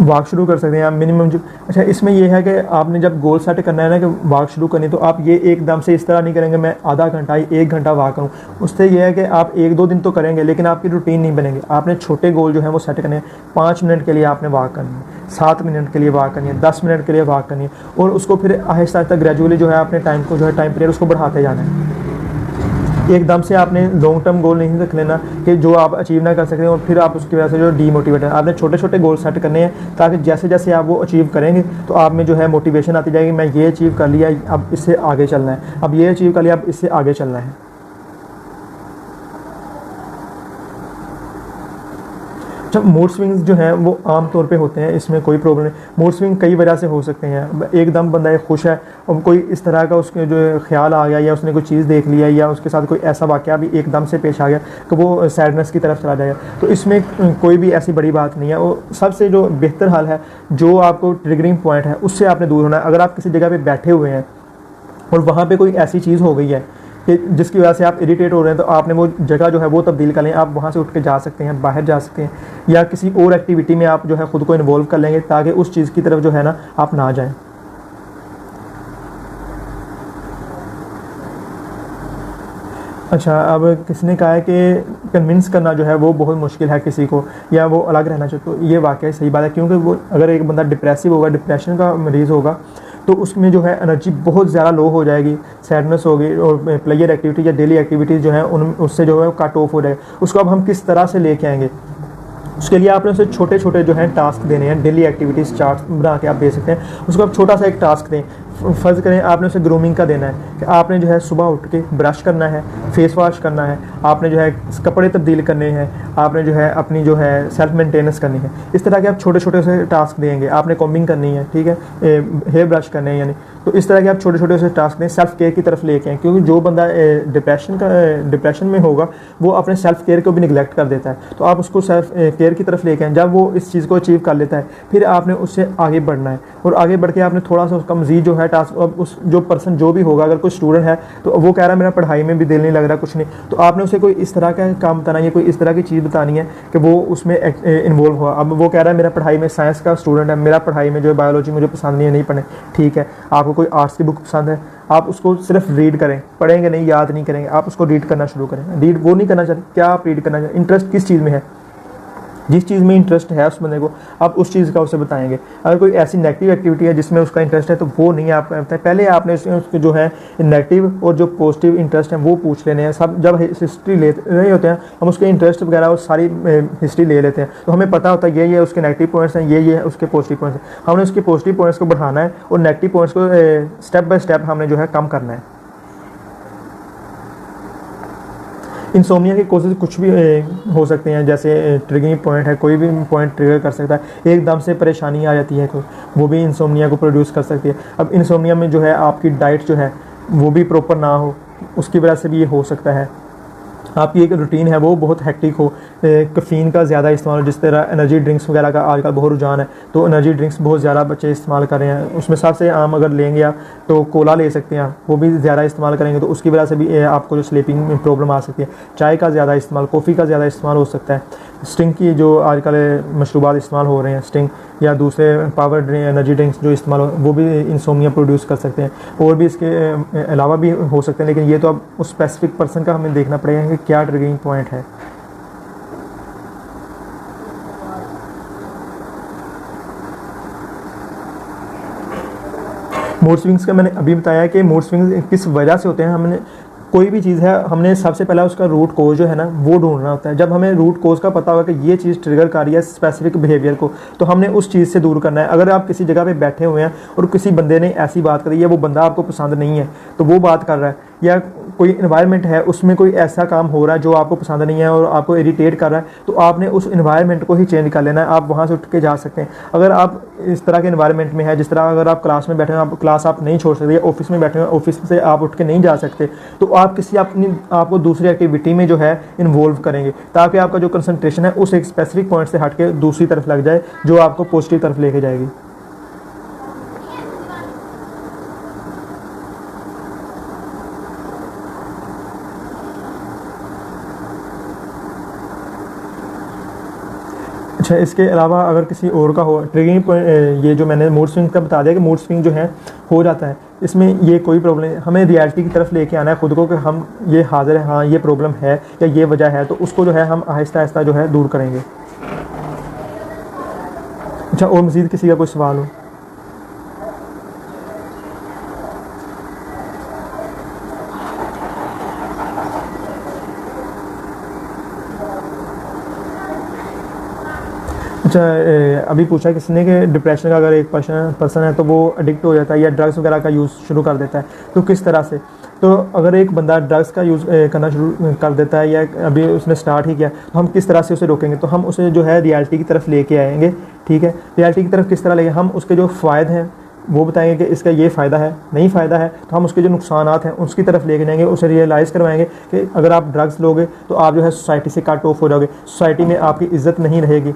वॉक शुरू कर सकते हैं आप मिनिमम जो। अच्छा, इसमें यह है कि आपने जब गोल सेट करना है ना कि वॉक शुरू करनी, तो आप ये एकदम से इस तरह नहीं करेंगे मैं आधा घंटा या 1 घंटा वॉक करूँ। उससे यह है कि आप 1-2 दिन तो करेंगे लेकिन आपकी रूटीन नहीं बनेगी। आपने छोटे गोल जो है वो सेट करने हैं। 5 मिनट के लिए आपने वॉक करनी है, 7 मिनट के लिए वॉक करनी है, 10 मिनट के लिए वॉक करनी है, और उसको फिर आहिस्ता आहिस्ता ग्रेजुअली जो है अपने टाइम को जो है टाइम पीरियड उसको बढ़ाते जाना है। एकदम से आपने लॉन्ग टर्म गोल नहीं रख लेना कि जो आप अचीव ना कर सकते और फिर आप उसकी वजह से जो डीमोटिवेट है। आपने छोटे छोटे गोल सेट करने हैं ताकि जैसे जैसे आप वो अचीव करेंगे तो आप में जो है मोटिवेशन आती जाएगी, मैं ये अचीव कर लिया अब इससे आगे चलना है, अब ये अचीव कर लिया अब इससे आगे चलना है। जब मूड स्विंग्स जो हैं वो आम तौर पे होते हैं, इसमें कोई प्रॉब्लम नहीं। मूड स्विंग कई वजह से हो सकते हैं। एकदम बंदा खुश है और कोई इस तरह का उसके जो ख्याल आ गया या उसने कोई चीज़ देख लिया या उसके साथ कोई ऐसा वाक़या भी एकदम से पेश आ गया कि वो सैडनेस की तरफ चला जाएगा, तो इसमें कोई भी ऐसी बड़ी बात नहीं है। और सबसे जो बेहतर हाल है, जो आपको ट्रिगरिंग पॉइंट है उससे आपने दूर होना है। अगर आप किसी जगह पर बैठे हुए हैं और वहाँ पर कोई ऐसी चीज़ हो गई है कि जिसकी वजह से आप इरिटेट हो रहे हैं, तो आपने वो जगह जो है वो तब्दील कर लें। आप वहाँ से उठ के जा सकते हैं, बाहर जा सकते हैं, या किसी और एक्टिविटी में आप जो है ख़ुद को इन्वॉल्व कर लेंगे ताकि उस चीज़ की तरफ जो है ना आप ना जाएं। अच्छा, अब किसने कहा है कि कन्विंस करना जो है वो बहुत मुश्किल है किसी को, या वो अलग रहना चाहिए। तो ये वाकई सही बात है, क्योंकि वो अगर एक बंदा डिप्रेसिव होगा, डिप्रेशन का मरीज़ होगा, तो उसमें जो है एनर्जी बहुत ज़्यादा लो हो जाएगी, सैडनेस होगी और प्लेयर एक्टिविटी या डेली एक्टिविटीज़ जो है उन उससे जो है कट ऑफ हो जाएगा। उसको अब हम किस तरह से लेके आएंगे, उसके लिए आपने उसे छोटे छोटे जो हैं टास्क देने हैं। डेली एक्टिविटीज़ चार्ट बना के आप दे सकते हैं। उसको आप छोटा सा एक टास्क दें। फ़र्ज़ करें आपने उसे ग्रूमिंग का देना है कि आपने जो है सुबह उठ के ब्रश करना है, फेस वॉश करना है, आपने जो है कपड़े तब्दील करने हैं, आपने जो है अपनी जो है सेल्फ मेंटेनेंस करनी है। इस तरह के आप छोटे छोटे से टास्क देंगे। आपने कॉम्बिंग करनी है, ठीक है, हेयर ब्रश करने हैं, यानी तो इस तरह के आप छोटे छोटे से टास्क दें, सेल्फ केयर की तरफ लेके आएँ। क्योंकि जो बंदा डिप्रेशन में होगा वो अपने सेल्फ केयर को भी निगलेक्ट कर देता है, तो आप उसको सेल्फ केयर की तरफ लेके आएँ। जब वो इस चीज़ को अचीव कर लेता है, फिर आपने उससे आगे बढ़ना है, और आगे बढ़ के आपने थोड़ा सा उसका मज़ीद जो है टास्क, अब उस जो पर्सन जो भी होगा, अगर कोई स्टूडेंट है तो वो कह रहा है मेरा पढ़ाई में भी दिल नहीं लग रहा, कुछ नहीं, तो आपने उसे कोई इस तरह का काम बताना है, कोई इस तरह की चीज़ बतानी है कि वो उसमें इन्वॉल्व हुआ। अब वो कह रहा है मेरा पढ़ाई में, साइंस का स्टूडेंट है, मेरा पढ़ाई में जो है बायोलॉजी मुझे पसंद नहीं है, नहीं पढ़े, ठीक है। आपको कोई आर्ट्स की बुक पसंद है, आप उसको सिर्फ रीड करें, पढ़ेंगे नहीं, याद नहीं करेंगे, आप उसको रीड करना शुरू करें। रीड वो नहीं करना चाहते, क्या आप रीड करना चाहते, इंटरेस्ट किस चीज़ में है, जिस चीज़ में इंटरेस्ट है उस बंदे को आप उस चीज़ का उसे बताएंगे। अगर कोई ऐसी नेगेटिव एक्टिविटी है जिसमें उसका इंटरेस्ट है तो वो नहीं आप बताएं। पहले आपने उसके जो है नेगेटिव और जो पॉजिटिव इंटरेस्ट है वो पूछ लेने हैं। सब जब हिस्ट्री ले रहे होते हैं हम उसके इंटरेस्ट वगैरह और सारी हिस्ट्री ले लेते हैं, तो हमें पता होता है ये उसके नेगेटिव पॉइंट्स हैं, ये है उसके पॉजिटिव पॉइंट्स हैं। हमने उसके पॉजिटिव पॉइंट्स को बढ़ाना है और नेगेटिव पॉइंट्स को स्टेप बाय स्टेप हमने जो है कम करना है। इंसोम्निया के कॉजेज़ कुछ भी हो सकते हैं, जैसे ट्रिगरिंग पॉइंट है, कोई भी पॉइंट ट्रिगर कर सकता है। एकदम से परेशानी आ जाती है तो वो भी इंसोम्निया को प्रोड्यूस कर सकती है। अब इंसोम्निया में जो है आपकी डाइट जो है वो भी प्रॉपर ना हो, उसकी वजह से भी ये हो सकता है। आपकी एक रूटीन है वो बहुत हेक्टिक हो, कैफीन का ज़्यादा इस्तेमाल, जिस तरह एनर्जी ड्रिंक्स वगैरह का आजकल बहुत रुझान है, तो एनर्जी ड्रिंक्स बहुत ज़्यादा बच्चे इस्तेमाल कर रहे हैं। उसमें सबसे आम अगर लेंगे आप तो कोला ले सकते हैं, वो भी ज़्यादा इस्तेमाल करेंगे तो उसकी वजह से भी आपको जो स्लीपिंग में प्रॉब्लम आ सकती है। चाय का ज़्यादा इस्तेमाल, कॉफ़ी का ज़्यादा इस्तेमाल हो सकता है। स्टिंग की जो आजकल मशरूबात इस्तेमाल हो रहे हैं, स्टिंग या दूसरे पावर ड्रिंक, एनर्जी ड्रिंक्स जो इस्तेमाल हो, वो भी इंसोम्निया प्रोड्यूस कर सकते हैं। और भी इसके अलावा भी हो सकते हैं, लेकिन ये तो अब उस स्पेसिफिक पर्सन का हमें देखना पड़ेगा कि क्या ट्रिगरिंग पॉइंट है। मूड स्विंग्स का मैंने अभी बताया कि मूड स्विंग्स किस वजह से होते हैं। हमने कोई भी चीज़ है, हमने सबसे पहले उसका रूट कोज जो है ना वो ढूंढना होता है। जब हमें रूट कोज का पता होगा कि ये चीज़ ट्रिगर कर रही है स्पेसिफिक बिहेवियर को, तो हमने उस चीज़ से दूर करना है। अगर आप किसी जगह पे बैठे हुए हैं और किसी बंदे ने ऐसी बात करी है, वो बंदा आपको पसंद नहीं है तो वो बात कर रहा है, या कोई इन्वायरमेंट है उसमें कोई ऐसा काम हो रहा है जो आपको पसंद नहीं है और आपको इरिटेट कर रहा है, तो आपने उस इन्वायरमेंट को ही चेंज कर लेना है। आप वहाँ से उठ के जा सकते हैं। अगर आप इस तरह के इन्वायरमेंट में है, जिस तरह अगर आप क्लास में बैठे हैं, आप क्लास आप नहीं छोड़ सकते, ऑफिस में बैठे हैं, ऑफिस से आप उठ के नहीं जा सकते, तो आप किसी आपको दूसरी एक्टिविटी में जो है इन्वॉल्व करेंगे, ताकि आपका जो कंसंट्रेशन है उस एक स्पेसिफिक पॉइंट से हट के दूसरी तरफ लग जाए जो आपको पॉजिटिव तरफ लेके जाएगी। अच्छा, इसके अलावा अगर किसी और का हो ट्रिगरिंग पॉइंट, ये जो मैंने मूड स्विंग का बता दिया कि मूड स्विंग जो है हो जाता है, इसमें ये कोई प्रॉब्लम नहीं। हमें रियलिटी की तरफ लेके आना है खुद को कि हम ये हाजिर है, हाँ ये प्रॉब्लम है या ये वजह है, तो उसको जो है हम आहिस्ता आहिस्ता जो है दूर करेंगे। अच्छा, और मज़ीद किसी का कोई सवाल हो? अच्छा, अभी पूछा किसने कि डिप्रेशन का अगर एक पर्सन है तो वो एडिक्ट हो जाता है या ड्रग्स वगैरह का यूज़ शुरू कर देता है, तो किस तरह से। तो अगर एक बंदा ड्रग्स का यूज़ करना शुरू कर देता है या अभी उसने स्टार्ट ही किया, तो हम किस तरह से उसे रोकेंगे। तो हम उसे जो है रियलिटी की तरफ लेके आएंगे, ठीक है। रियलिटी की तरफ किस तरह लेंगे, हम उसके जो फ़ायदे हैं वो बताएंगे कि इसका ये फ़ायदा है, नहीं फ़ायदा है, तो हम उसके जो नुकसानात हैं उसकी तरफ लेके जाएंगे, उसे रियलाइज़ करवाएंगे कि अगर आप ड्रग्स लोगे तो आप जो है सोसाइटी से कट ऑफ हो जाओगे, सोसाइटी में आपकी इज़्ज़त नहीं रहेगी,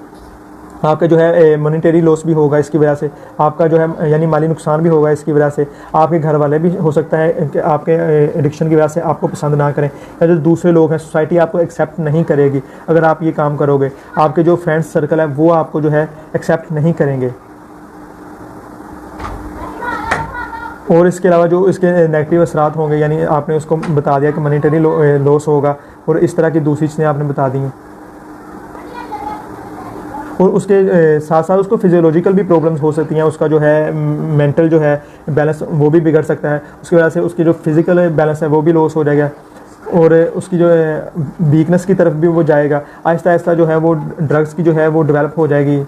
आपका जो है मॉनेटरी लॉस भी होगा इसकी वजह से, आपका जो है यानी माली नुकसान भी होगा इसकी वजह से, आपके घर वाले भी हो सकता है कि आपके एडिक्शन की वजह से आपको पसंद ना करें, या जो दूसरे लोग हैं सोसाइटी आपको एक्सेप्ट नहीं करेगी अगर आप ये काम करोगे, आपके जो फ्रेंड्स सर्कल है वो आपको जो है एक्सेप्ट नहीं करेंगे। और इसके अलावा जो इसके नेगेटिव असरात होंगे, यानी आपने उसको बता दिया कि मॉनेटरी लॉस होगा और इस तरह की दूसरी चीज़ें आपने बता दी हैं, और उसके साथ साथ उसको फिजियोलॉजिकल भी प्रॉब्लम्स हो सकती हैं, उसका जो है मेंटल जो है बैलेंस वो भी बिगड़ सकता है, उसकी वजह से उसकी जो फिज़िकल बैलेंस है वो भी लॉस हो जाएगा और उसकी जो है वीकनेस की तरफ भी वो जाएगा। आहिस्ता आहिस्ता जो है वो ड्रग्स की जो है वो डेवलप हो जाएगी,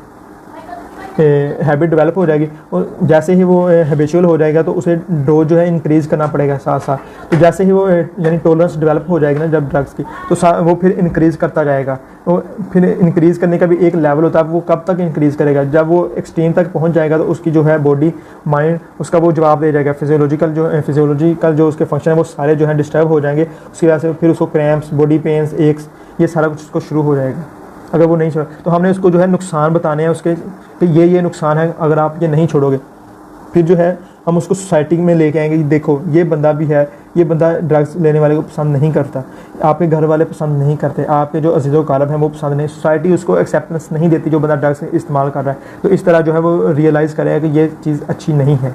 हैबिट डेवलप हो जाएगी, और जैसे ही वो हैबिचुअल हो जाएगा तो उसे डोज जो है इंक्रीज़ करना पड़ेगा साथ साथ। तो जैसे ही वो यानी टॉलरेंस डेवलप हो जाएगी ना जब ड्रग्स की, तो वो फिर इंक्रीज़ करता जाएगा। तो फिर इंक्रीज़ करने का भी एक लेवल होता है, वो कब तक इंक्रीज़ करेगा, जब वो एक्सट्रीम तक पहुंच जाएगा तो उसकी जो है बॉडी माइंड उसका वो जवाब दे जाएगा, फिजियोलॉजिकल जो उसके फंक्शन है वो सारे जो है डिस्टर्ब हो जाएंगे, उसकी वजह से फिर उसको क्रैम्प्स, बॉडी पेन्स, एक्स, ये सारा कुछ उसको शुरू हो जाएगा अगर वो नहीं छोड़ा। तो हमने उसको जो है नुकसान बताने हैं उसके कि ये नुकसान है अगर आप ये नहीं छोड़ोगे। फिर जो है हम उसको सोसाइटी में लेके आएंगे कि देखो ये बंदा भी है, ये बंदा ड्रग्स लेने वाले को पसंद नहीं करता, आपके घर वाले पसंद नहीं करते, आपके जो अजीज़ो कारब हैं वो पसंद नहीं, सोसाइटी उसको एक्सेप्टेंस नहीं देती जो बंदा ड्रग्स इस्तेमाल कर रहा है। तो इस तरह जो है वो रियलाइज़ करेगा कि ये चीज़ अच्छी नहीं है।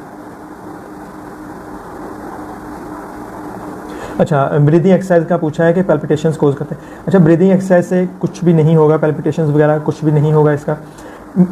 अच्छा, ब्रीदिंग एक्सरसाइज का पूछा है कि पैल्पिटेशंस कोज करते हैं। अच्छा, ब्रीदिंग एक्सरसाइज से कुछ भी नहीं होगा, पैल्पिटेशंस वगैरह कुछ भी नहीं होगा इसका।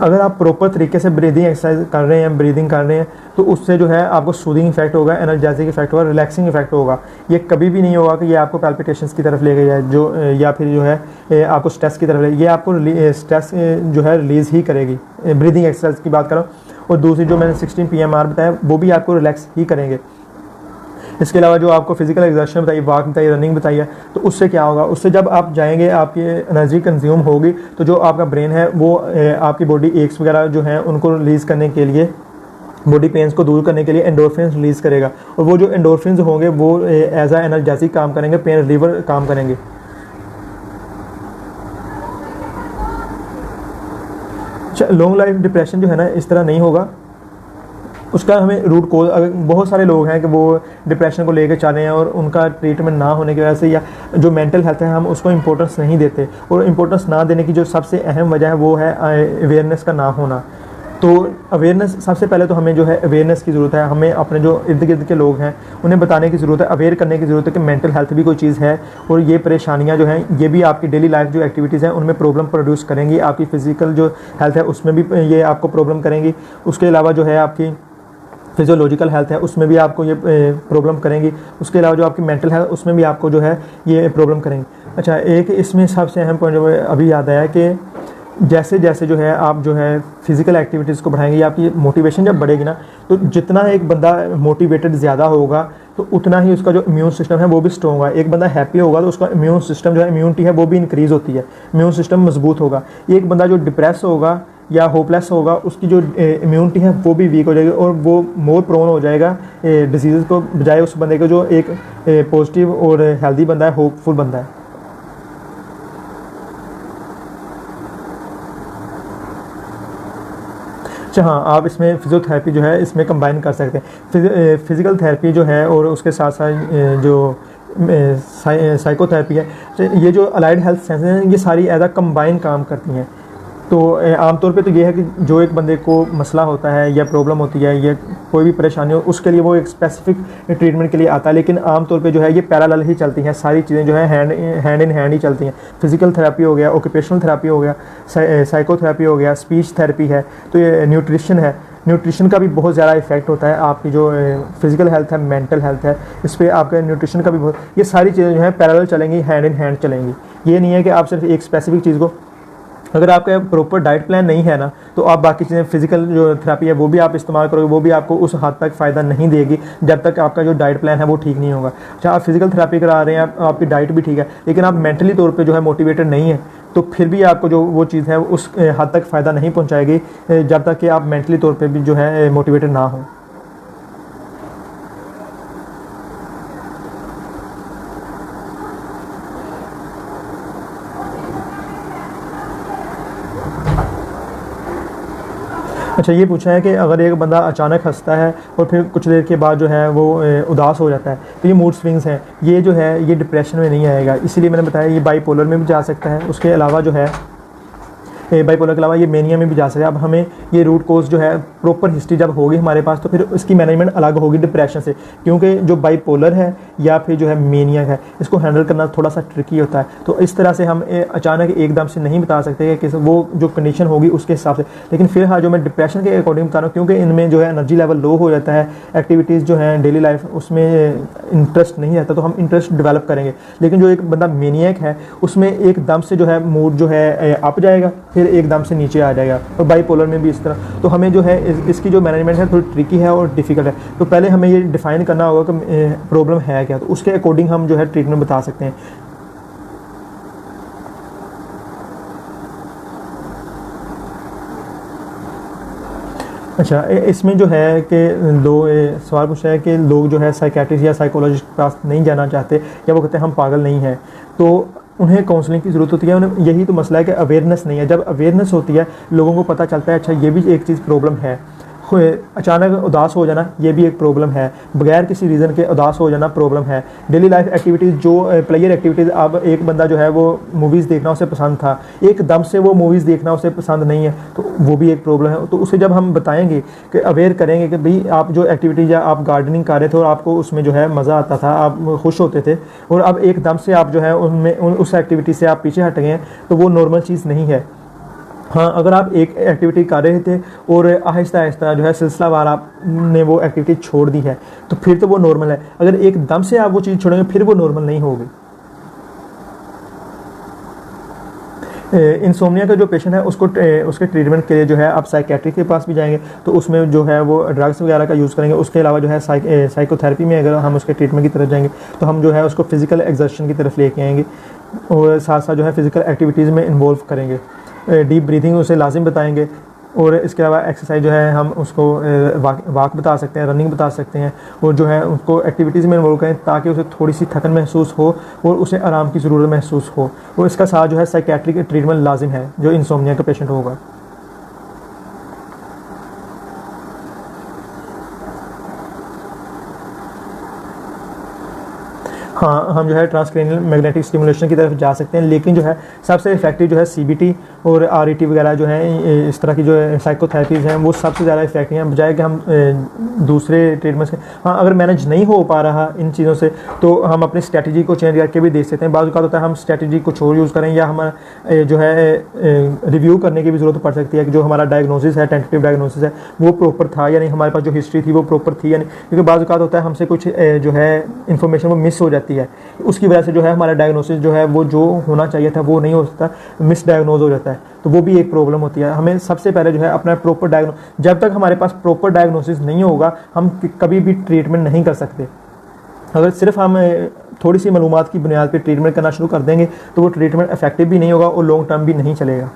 अगर आप प्रॉपर तरीके से ब्रीदिंग एक्सरसाइज कर रहे हैं, ब्रीदिंग कर रहे हैं, तो उससे जो है आपको सूदिंग इफेक्ट होगा, एनर्जेटिक इफेक्ट होगा, रिलैक्सिंग इफेक्ट होगा। ये कभी भी नहीं होगा कि ये आपको पैल्पिटेशंस की तरफ ले गया है जो या फिर जो है आपको स्ट्रेस की तरफ ले, ये आपको स्ट्रेस जो है रिलीज़ ही करेगी। ब्रीदिंग एक्सरसाइज की बात करो, और दूसरी जो मैंने 16 PMR बताया वो भी आपको रिलैक्स ही करेंगे। इसके अलावा जो आपको फिजिकल एक्सर्शन बताइए, वॉक बताइए, रनिंग बताइए, तो उससे क्या होगा, उससे जब आप जाएंगे आपकी एनर्जी कंज्यूम होगी, तो जो आपका ब्रेन है वो आपकी बॉडी एक्स वगैरह जो है उनको रिलीज़ करने के लिए, बॉडी पेन्स को दूर करने के लिए एंडोर्फिन्स रिलीज़ करेगा, और वो जो एंडोर्फिन्स होंगे वो एज आ एनर्जेटिक काम करेंगे, पेन रिलीवर काम करेंगे। लॉन्ग लाइफ डिप्रेशन जो है ना इस तरह नहीं होगा, उसका हमें रूट कोज, अगर बहुत सारे लोग हैं कि वो डिप्रेशन को लेकर चल रहे हैं और उनका ट्रीटमेंट ना होने की वजह से या जो मेंटल हेल्थ है हम उसको इम्पोर्टेंस नहीं देते, और इम्पोर्टेंस ना देने की जो सबसे अहम वजह है वो है अवेयरनेस का ना होना। तो अवेयरनेस सबसे पहले तो हमें जो है अवेयरनेस की ज़रूरत है, हमें अपने जो इर्द गिर्द के लोग हैं उन्हें बताने की ज़रूरत है, अवेयर करने की ज़रूरत है कि मेंटल हेल्थ भी कोई चीज़ है, और ये परेशानियां जो हैं ये भी आपकी डेली लाइफ जो एक्टिविटीज़ हैं उनमें प्रॉब्लम प्रोड्यूस करेंगी, आपकी फ़िज़िकल जो हेल्थ है उसमें भी ये आपको प्रॉब्लम करेंगी, उसके अलावा जो है आपकी फिजियोलॉजिकल हेल्थ है उसमें भी आपको ये प्रॉब्लम करेंगी, उसके अलावा जो आपकी मेंटल हेल्थ उसमें भी आपको जो है ये प्रॉब्लम करेंगी। अच्छा, एक इसमें सबसे अहम पॉइंट जो अभी याद आया कि जैसे जैसे जो है आप जो है फिज़िकल एक्टिविटीज़ को बढ़ाएंगे या आपकी मोटिवेशन जब बढ़ेगी ना, तो जितना एक बंदा मोटिवेटेड ज़्यादा होगा तो उतना ही उसका जो इम्यून सिस्टम है वो भी स्ट्रॉन्ग होगा। एक बंदा हैप्पी होगा तो उसका इम्यून सिस्टम जो है, इम्यूनिटी है वो भी इंक्रीज़ होती है, इम्यून सिस्टम मजबूत होगा। एक बंदा जो डिप्रेस होगा या होपलेस होगा उसकी जो इम्यूनिटी है वो भी वीक हो जाएगी और वो मोर प्रोन हो जाएगा डिजीज़ को, बजाय उस बंदे को जो एक पॉजिटिव और हेल्दी बंदा है, होपफुल बंदा है। अच्छा हाँ, आप इसमें फिजियोथेरेपी जो है इसमें कंबाइन कर सकते हैं, फिज़िकल थेरेपी जो है और उसके साथ साथ जो साइकोथेरेपी है, ये जो अलाइड हेल्थ साइंसेज हैं ये सारी एज अ कंबाइन काम करती हैं। तो आमतौर पे तो ये है कि जो एक बंदे को मसला होता है या प्रॉब्लम होती है या कोई भी परेशानी हो उसके लिए वो एक स्पेसिफिक ट्रीटमेंट के लिए आता है, लेकिन आमतौर पे जो है ये पैरेलल ही चलती हैं, सारी चीज़ें जो है हैंड इन हैंड ही चलती हैं। फिजिकल थेरेपी हो गया, ऑक्यूपेशनल थेरेपी हो गया, साइकोथेरेपी हो गया, स्पीच थेरेपी है, तो ये न्यूट्रिशन है, न्यूट्रिशन का भी बहुत ज़्यादा इफेक्ट होता है आपकी जो फिजिकल हेल्थ है, मेंटल हेल्थ है, इस पर आपका न्यूट्रिशन का भी बहुत, ये सारी चीज़ें जो है पैरेलल चलेंगी, हैंड इन हैंड चलेंगी। ये नहीं है कि आप सिर्फ एक स्पेसिफिक चीज़ को अगर आपका प्रॉपर डाइट प्लान नहीं है ना, तो आप बाकी चीज़ें फिजिकल जो थेरेपी है वो भी आप इस्तेमाल करोगे, वो भी आपको उस हद तक फ़ायदा नहीं देगी जब तक आपका जो डाइट प्लान है वो ठीक नहीं होगा। अच्छा, आप फिजिकल थेरेपी करा रहे हैं, आपकी डाइट भी ठीक है, लेकिन आप मेंटली तौर पे जो है मोटिवेटेड नहीं है, तो फिर भी आपको जो वो चीज़ है उस हद तक फ़ायदा नहीं पहुँचाएगी जब तक कि आप मेंटली तौर पर भी जो है मोटिवेटेड ना हो। अच्छा, ये पूछा है कि अगर एक बंदा अचानक हंसता है और फिर कुछ देर के बाद जो है वो उदास हो जाता है, तो ये मूड स्विंग्स हैं, ये जो है ये डिप्रेशन में नहीं आएगा। इसीलिए मैंने बताया ये बाइपोलर में भी जा सकता है। उसके अलावा जो है बाइपोलर के अलावा ये मेनिया में भी जा सकता है। अब हमें ये रूट कोज जो है प्रॉपर हिस्ट्री जब होगी हमारे पास, तो फिर इसकी मैनेजमेंट अलग होगी डिप्रेशन से, क्योंकि जो बाइपोलर है या फिर जो है मेनिया है, इसको हैंडल करना थोड़ा सा ट्रिकी होता है। तो इस तरह से हम अचानक एकदम से नहीं बता सकते कि वो जो कंडीशन होगी उसके हिसाब से। लेकिन फिलहाल जो मैं डिप्रेशन के अकॉर्डिंग बता रहा हूँ, क्योंकि इनमें जो है एनर्जी लेवल लो हो जाता है, एक्टिविटीज़ जो है डेली लाइफ उसमें इंटरेस्ट नहीं रहता, तो हम इंटरेस्ट डेवलप करेंगे। लेकिन जो एक बंदा मेनियक है उसमें एकदम से जो है मूड जो है अप जाएगा, फिर एकदम से नीचे आ जाएगा। और बाइपोलर में भी इस तरह। तो हमें जो है इसकी जो मैनेजमेंट है थोड़ी ट्रिकी है और डिफ़िकल्ट है। तो पहले हमें ये डिफ़ाइन करना होगा कि प्रॉब्लम है क्या, तो उसके अकॉर्डिंग हम जो है ट्रीटमेंट बता सकते हैं। अच्छा, इसमें जो है कि लोग सवाल पूछा है कि लोग जो है साइकेट्रिस्ट या साइकोलॉजिस्ट के पास नहीं जाना चाहते, या वो कहते हैं हम पागल नहीं हैं, तो उन्हें काउंसलिंग की ज़रूरत होती है। उन्हें यही तो मसला है कि अवेयरनेस नहीं है। जब अवेयरनेस होती है, लोगों को पता चलता है अच्छा ये भी एक चीज़ प्रॉब्लम है। अचानक उदास हो जाना ये भी एक प्रॉब्लम है, बगैर किसी रीज़न के उदास हो जाना प्रॉब्लम है। डेली लाइफ एक्टिविटीज़ जो प्लेयर एक्टिविटीज़, अब एक बंदा जो है वो मूवीज़ देखना उसे पसंद था, एकदम से वो मूवीज़ देखना उसे पसंद नहीं है, तो वो भी एक प्रॉब्लम है। तो उसे जब हम बताएंगे कि अवेयर करेंगे कि भाई आप जो एक्टिविटीज़ या आप गार्डनिंग कर रहे थे और आपको उसमें जो है मज़ा आता था, आप खुश होते थे, और अब एकदम से आप जो है उनमें उस एक्टिविटी से आप पीछे हट गए हैं, तो वो नॉर्मल चीज़ नहीं है। हाँ, अगर आप एक एक्टिविटी कर रहे थे और आहिस्ता आहिस्ता जो है सिलसिलावार आपने वो एक्टिविटी छोड़ दी है, तो फिर तो वो नॉर्मल है। अगर एकदम से आप वो चीज़ छोड़ेंगे फिर वो नॉर्मल नहीं होगी। इंसोम्निया का जो पेशेंट है उसको उसके ट्रीटमेंट के लिए जो है आप साइकेट्रिक के पास भी जाएंगे, तो उसमें जो है वो ड्रग्स वगैरह का यूज़ करेंगे। उसके अलावा जो है साइकोथेरेपी में अगर हम उसके ट्रीटमेंट की तरफ जाएंगे, तो हम जो है उसको फिज़िकल एक्सर्शन की तरफ लेके आएंगे, और साथ साथ जो है फिज़िकल एक्टिविटीज़ में इन्वॉल्व करेंगे। डीप ब्रीथिंग उसे लाजिम बताएंगे, और इसके अलावा एक्सरसाइज जो है हम उसको वॉक बता सकते हैं, रनिंग बता सकते हैं, और जो है उसको एक्टिविटीज़ में इन्वॉल्व करें ताकि उसे थोड़ी सी थकन महसूस हो और उसे आराम की ज़रूरत महसूस हो। और इसका साथ जो है साइकेट्रिक ट्रीटमेंट लाजिम है जो इंसोम्निया का पेशेंट होगा। हाँ, हम जो है ट्रांसक्रेनियल मैग्नेटिक स्टिमुलेशन की तरफ जा सकते हैं, लेकिन जो है सबसे इफेक्टिव जो है सीबीटी और आरईटी वगैरह जो है इस तरह की जो है साइकोथेरेपीज़ हैं वो सबसे ज़्यादा इफेक्टिव हैं, बजाय कि हम दूसरे ट्रीटमेंट्स के। हाँ, अगर मैनेज नहीं हो पा रहा इन चीज़ों से, तो हम अपनी स्ट्रैटेजी को चेंज करके भी देख सकते हैं। बाज़ औक़ात होता है हम स्ट्रैटेजी कुछ और यूज़ करें, या हमारा जो है रिव्यू करने की भी ज़रूरत पड़ सकती है कि जो हमारा डायग्नोसिस है, टेंटेटिव डायग्नोसिस है, वो प्रॉपर था या नहीं, हमारे पास जो हिस्ट्री थी वो प्रॉपर थी या नहीं। क्योंकि बाज़ औक़ात होता है हमसे कुछ जो है इन्फॉर्मेशन वो मिस हो जाती है, उसकी वजह से जो है हमारा डायग्नोसिस जो है वो जो होना चाहिए था वो नहीं हो सकता, मिस डायग्नोज हो जाता है, तो वो भी एक प्रॉब्लम होती है। हमें सबसे पहले जो है अपना प्रॉपर जब तक हमारे पास प्रॉपर डायग्नोसिस नहीं होगा हम कभी भी ट्रीटमेंट नहीं कर सकते। अगर सिर्फ हम थोड़ी सी मालूमात की बुनियाद पर ट्रीटमेंट करना शुरू कर देंगे, तो वो ट्रीटमेंट इफेक्टिव भी नहीं होगा और लॉन्ग टर्म भी नहीं चलेगा।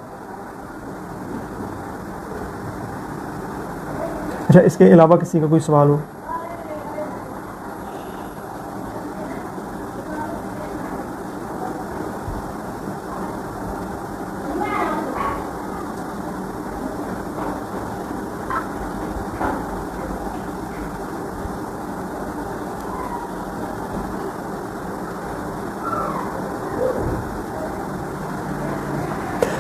अच्छा, इसके अलावा किसी का कोई सवाल हो?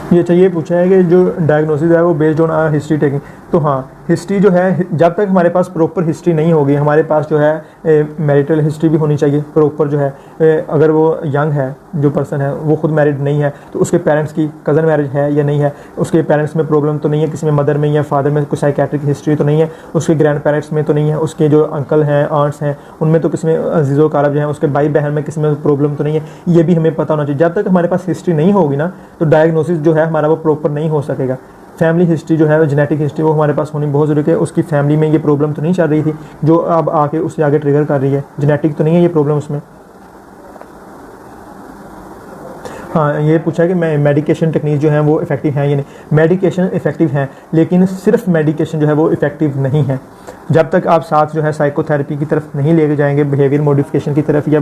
ये अच्छा, ये पूछा है कि जो डायग्नोसिस है वो बेस्ड ऑन हिस्ट्री टेकिंग। तो हाँ, हिस्ट्री जो है, जब तक हमारे पास प्रॉपर हिस्ट्री नहीं होगी, हमारे पास जो है मैरिटल हिस्ट्री भी होनी चाहिए प्रॉपर जो है। अगर वो यंग है, जो पर्सन है वो खुद मैरिड नहीं है, तो उसके पेरेंट्स की कज़न मैरिज है या नहीं है, उसके पेरेंट्स में प्रॉब्लम तो नहीं है, किसी में मदर में या फादर में कोई साइकेट्रिक हिस्ट्री तो नहीं है, उसके ग्रैंड पेरेंट्स में तो नहीं है, उसके जो अंकल हैं आंट्स हैं उनमें तो किसी में अजीज़ो कारब जो हैं उसके भाई बहन में किसी में प्रॉब्लम तो नहीं है, ये भी हमें पता होना चाहिए। जब तक हमारे पास हिस्ट्री नहीं होगी ना, तो डायग्नोसिस जो है हमारा वो प्रॉपर नहीं हो सकेगा। फैमिली हिस्ट्री जो है, जेनेटिक हिस्ट्री, वो हमारे पास होनी बहुत ज़रूरी है। उसकी फैमिली में ये प्रॉब्लम तो नहीं चल रही थी जो अब आके उससे आगे ट्रिगर कर रही है, जेनेटिक तो नहीं है ये प्रॉब्लम उसमें। हाँ, ये पूछा है कि मेडिकेशन टेक्निक जो है वो इफेक्टिव हैं या नहीं। मेडिकेशन इफेक्टिव हैं, लेकिन सिर्फ मेडिकेशन जो है वो इफेक्टिव नहीं है। जब तक आप साथ जो है साइकोथेरेपी की तरफ नहीं लेके जाएंगे, बिहेवियर मॉडिफिकेशन की तरफ या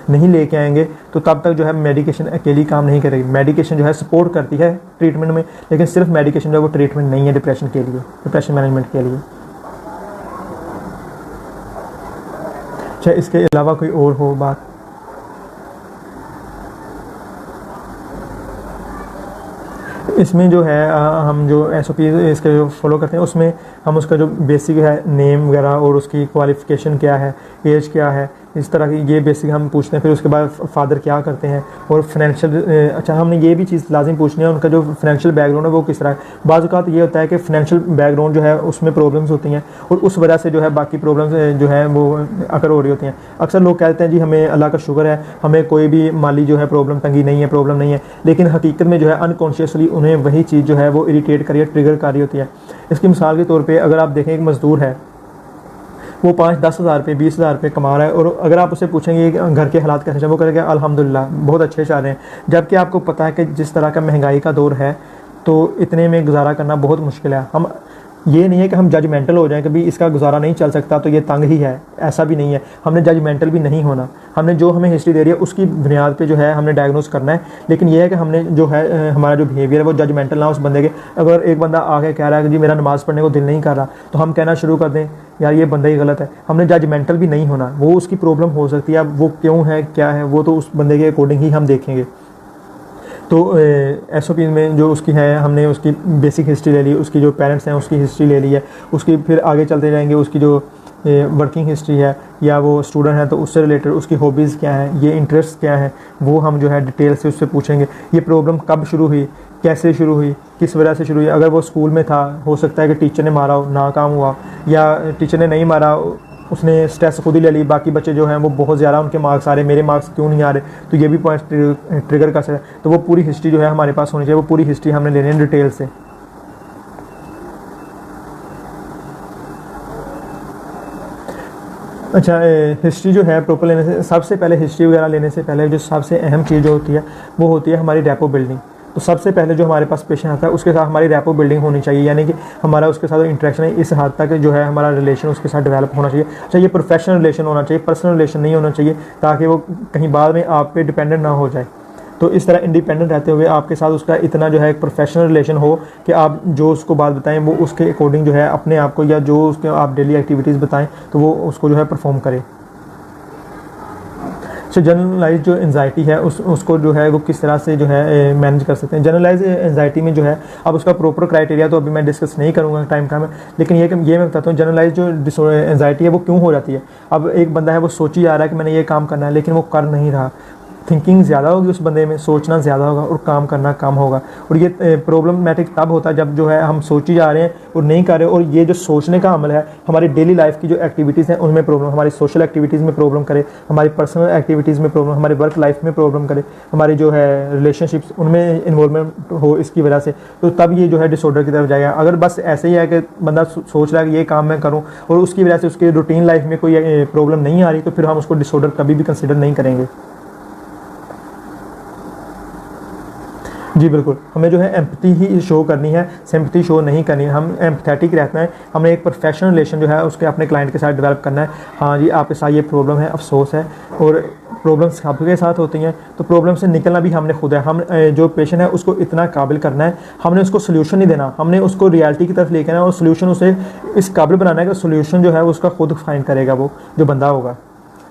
नहीं लेके आएंगे, तो तब तक जो है मेडिकेशन अकेली काम नहीं करेगी। मेडिकेशन जो है सपोर्ट करती है ट्रीटमेंट में, लेकिन सिर्फ मेडिकेशन जो है वो ट्रीटमेंट नहीं है डिप्रेशन के लिए, डिप्रेशन मैनेजमेंट के लिए। अच्छा, इसके अलावा कोई और हो बात? इसमें जो है हम जो SOP इसके जो फॉलो करते हैं, उसमें हम उसका जो बेसिक है नेम वगैरह और उसकी क्वालिफ़िकेशन क्या है, एज क्या है, इस तरह की ये बेसिक हम पूछते हैं। फिर उसके बाद फादर क्या करते हैं और फाइनेंशियल, अच्छा हमने ये भी चीज़ लाजिम पूछनी है उनका जो फाइनेंशियल बैकग्राउंड है वो किस तरह है। बाज़ औक़ात ये होता है कि फाइनेंशियल बैकग्राउंड जो है उसमें प्रॉब्लम्स होती हैं और उस वजह से जो है बाकी प्रॉब्लम्स जो है वो अकर हो रही होती हैं। अक्सर लोग कहते हैं जी हमें अल्लाह का शुक्र है, हमें कोई भी माली जो है प्रॉब्लम, तंगी नहीं है, प्रॉब्लम नहीं है, लेकिन हकीकत में जो है अनकॉन्शियसली उन्हें वही चीज़ जो है वो इरीटेट कर रही है, ट्रिगर कर रही होती है। इसकी मिसाल के तौर पर अगर आप देखें, एक मज़दूर है, वो 5-10 हज़ार रुपये 20 हज़ार रुपये कमा रहा है और अगर आप उसे पूछेंगे घर के हालात कैसे हैं, वो कहेगा अल्हम्दुलिल्लाह बहुत अच्छे चल रहे हैं। जबकि आपको पता है कि जिस तरह का महंगाई का दौर है तो इतने में गुजारा करना बहुत मुश्किल है। हम ये नहीं है कि हम जजमेंटल हो जाएं कि भाई इसका गुजारा नहीं चल सकता तो ये तंग ही है, ऐसा भी नहीं है। हमने जजमेंटल भी नहीं होना, हमने जो हमें हिस्ट्री दे रही है उसकी बुनियाद पे जो है हमने डायग्नोस करना है। लेकिन ये है कि हमने जो है हमारा जो बिहेवियर है वो जजमेंटल ना उस बंदे के। अगर एक बंदा आके कह रहा है कि जी मेरा नमाज़ पढ़ने को दिल नहीं कर रहा, तो हम कहना शुरू कर दें यार ये बंदा ही गलत है। हमने जजमेंटल भी नहीं होना, वो उसकी प्रॉब्लम हो सकती है, अब वो क्यों है क्या है वो तो उस बंदे के अकॉर्डिंग ही हम देखेंगे। तो SOP में जो उसकी है, हमने उसकी बेसिक हिस्ट्री ले ली, उसकी जो पेरेंट्स हैं उसकी हिस्ट्री ले ली है, उसकी फिर आगे चलते जाएंगे उसकी जो वर्किंग हिस्ट्री है या वो स्टूडेंट है तो उससे रिलेटेड उसकी हॉबीज़ क्या हैं, ये इंटरेस्ट क्या है, वो हम जो है डिटेल से उससे पूछेंगे। ये प्रॉब्लम कब शुरू हुई, कैसे शुरू हुई, किस वजह से शुरू हुई। अगर वो स्कूल में था, हो सकता है कि टीचर ने मारा हो, नाकाम हुआ, या टीचर ने नहीं मारा, उसने स्ट्रेस खुद ही ले ली, बाकी बच्चे जो हैं वो बहुत ज़्यादा उनके मार्क्स आ रहे, मेरे मार्क्स क्यों नहीं आ रहे, तो ये भी पॉइंट ट्रिगर कर सकते हैं। तो वो पूरी हिस्ट्री जो है हमारे पास होनी चाहिए, वो पूरी हिस्ट्री हमने लेनी है डिटेल से। अच्छा, हिस्ट्री जो है प्रॉपर लेने से, सबसे पहले हिस्ट्री वगैरह लेने से पहले जो सबसे अहम चीज़ जो होती है वो होती है हमारी रैपो बिल्डिंग। तो सबसे पहले जो हमारे पास पेशेंट आता है उसके साथ हमारी रैपो बिल्डिंग होनी चाहिए, यानी कि हमारा उसके साथ इंटरेक्शन है इस हद तक जो है हमारा रिलेशन उसके साथ डेवलप होना चाहिए। अच्छा, ये प्रोफेशनल रिलेशन होना चाहिए, पर्सनल रिलेशन नहीं होना चाहिए, ताकि वो कहीं बाद में आप पे डिपेंडेंट ना हो जाए। तो इस तरह इंडिपेंडेंट रहते हुए आपके साथ उसका इतना जो है एक प्रोफेशनल रिलेशन हो कि आप जो उसको बात बताएं वो उसके अकॉर्डिंग जो है अपने आप को, या जो उसके आप डेली एक्टिविटीज़ बताएं तो वो उसको जो है परफॉर्म करे। तो जनरलाइज जो एंजाइटी है उसको जो है वो किस तरह से जो है मैनेज कर सकते हैं। जनरलाइज एंजाइटी में जो है अब उसका प्रॉपर क्राइटेरिया तो अभी मैं डिस्कस नहीं करूँगा टाइम का में, लेकिन ये मैं बताता हूँ जनरलाइज जो एंजाइटी है वो क्यों हो जाती है। अब एक बंदा है वो सोची जा रहा है कि मैंने ये काम करना है, लेकिन वो कर नहीं रहा। थिंकिंग ज़्यादा होगी उस बंदे में, सोचना ज़्यादा होगा और काम करना कम होगा। और ये प्रॉब्लमेटिक तब होता है जब जो है हम सोची जा रहे हैं और नहीं कर रहे। और ये जो सोचने का अमल है हमारी डेली लाइफ की जो एक्टिविटीज़ हैं उनमें प्रॉब्लम, हमारी सोशल एक्टिविटीज़ में प्रॉब्लम करे, हमारी पर्सनल एक्टिविटीज़ में प्रॉब्लम, हमारी वर्क लाइफ में प्रॉब्लम करे, हमारी जो है रिलेशनशिप्स उनमें इन्वॉल्वमेंट हो इसकी वजह से, तो तब ये जो है डिसऑर्डर की तरफ जाएगा। अगर बस ऐसे ही है कि बंदा सोच रहा है कि ये काम मैं करूँ और उसकी वजह से उसके रूटीन लाइफ में कोई प्रॉब्लम नहीं आ रही, तो फिर हम उसको डिसऑर्डर कभी भी कंसिडर नहीं करेंगे। जी बिल्कुल, हमें जो है एम्पैथी ही शो करनी है, सिंपैथी शो नहीं करनी है। हम एम्पैथेटिक रहना है, हमें एक प्रोफेशनल रिलेशन जो है उसके अपने क्लाइंट के साथ डेवलप करना है। हाँ जी, आपके साथ ये प्रॉब्लम है, अफसोस है, और प्रॉब्लम्स सबके साथ होती हैं, तो प्रॉब्लम से निकलना भी हमने खुद है। हम जो पेशेंट है उसको इतना काबिल करना है, हमने उसको सोल्यूशन नहीं देना, हमने उसको रियलिटी की तरफ लेकर आना और सोल्यूशन उसे इस काबिल बनाना है कि सोल्यूशन जो है उसका खुद फाइंड करेगा वो जो बंदा होगा,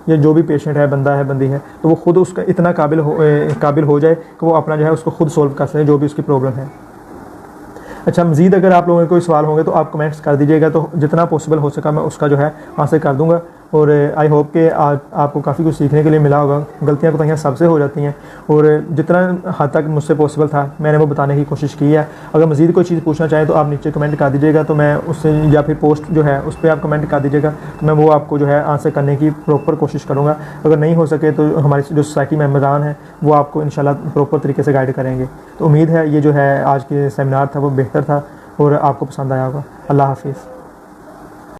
या जो भी पेशेंट है, बंदा है, बंदी है, तो वो खुद उसका इतना काबिल हो जाए कि वो अपना जो है उसको खुद सोल्व कर सके जो भी उसकी प्रॉब्लम है। अच्छा, मज़ीद अगर आप लोगों के कोई सवाल होंगे तो आप कमेंट्स कर दीजिएगा, तो जितना पॉसिबल हो सका मैं उसका जो है आंसर कर दूंगा। और आई होप कि आज आपको काफ़ी कुछ सीखने के लिए मिला होगा। गलतियाँ कोताहियाँ सबसे हो जाती हैं और जितना हद तक मुझसे पॉसिबल था मैंने वो बताने की कोशिश की है। अगर मज़ीद कोई चीज़ पूछना चाहें तो आप नीचे कमेंट कर दीजिएगा, तो मैं उससे या फिर पोस्ट जो है उस पर आप कमेंट कर दीजिएगा, तो मैं वो आपको जो है आंसर करने की प्रॉपर कोशिश करूँगा। अगर नहीं हो सके तो हमारी जो सोसाइटी मेम्बरान हैं वो आपको इंशाल्लाह प्रॉपर तरीके से गाइड करेंगे। तो उम्मीद है ये जो है आज के सेमिनार था वो बेहतर था और आपको पसंद आया होगा। अल्लाह हाफिज़।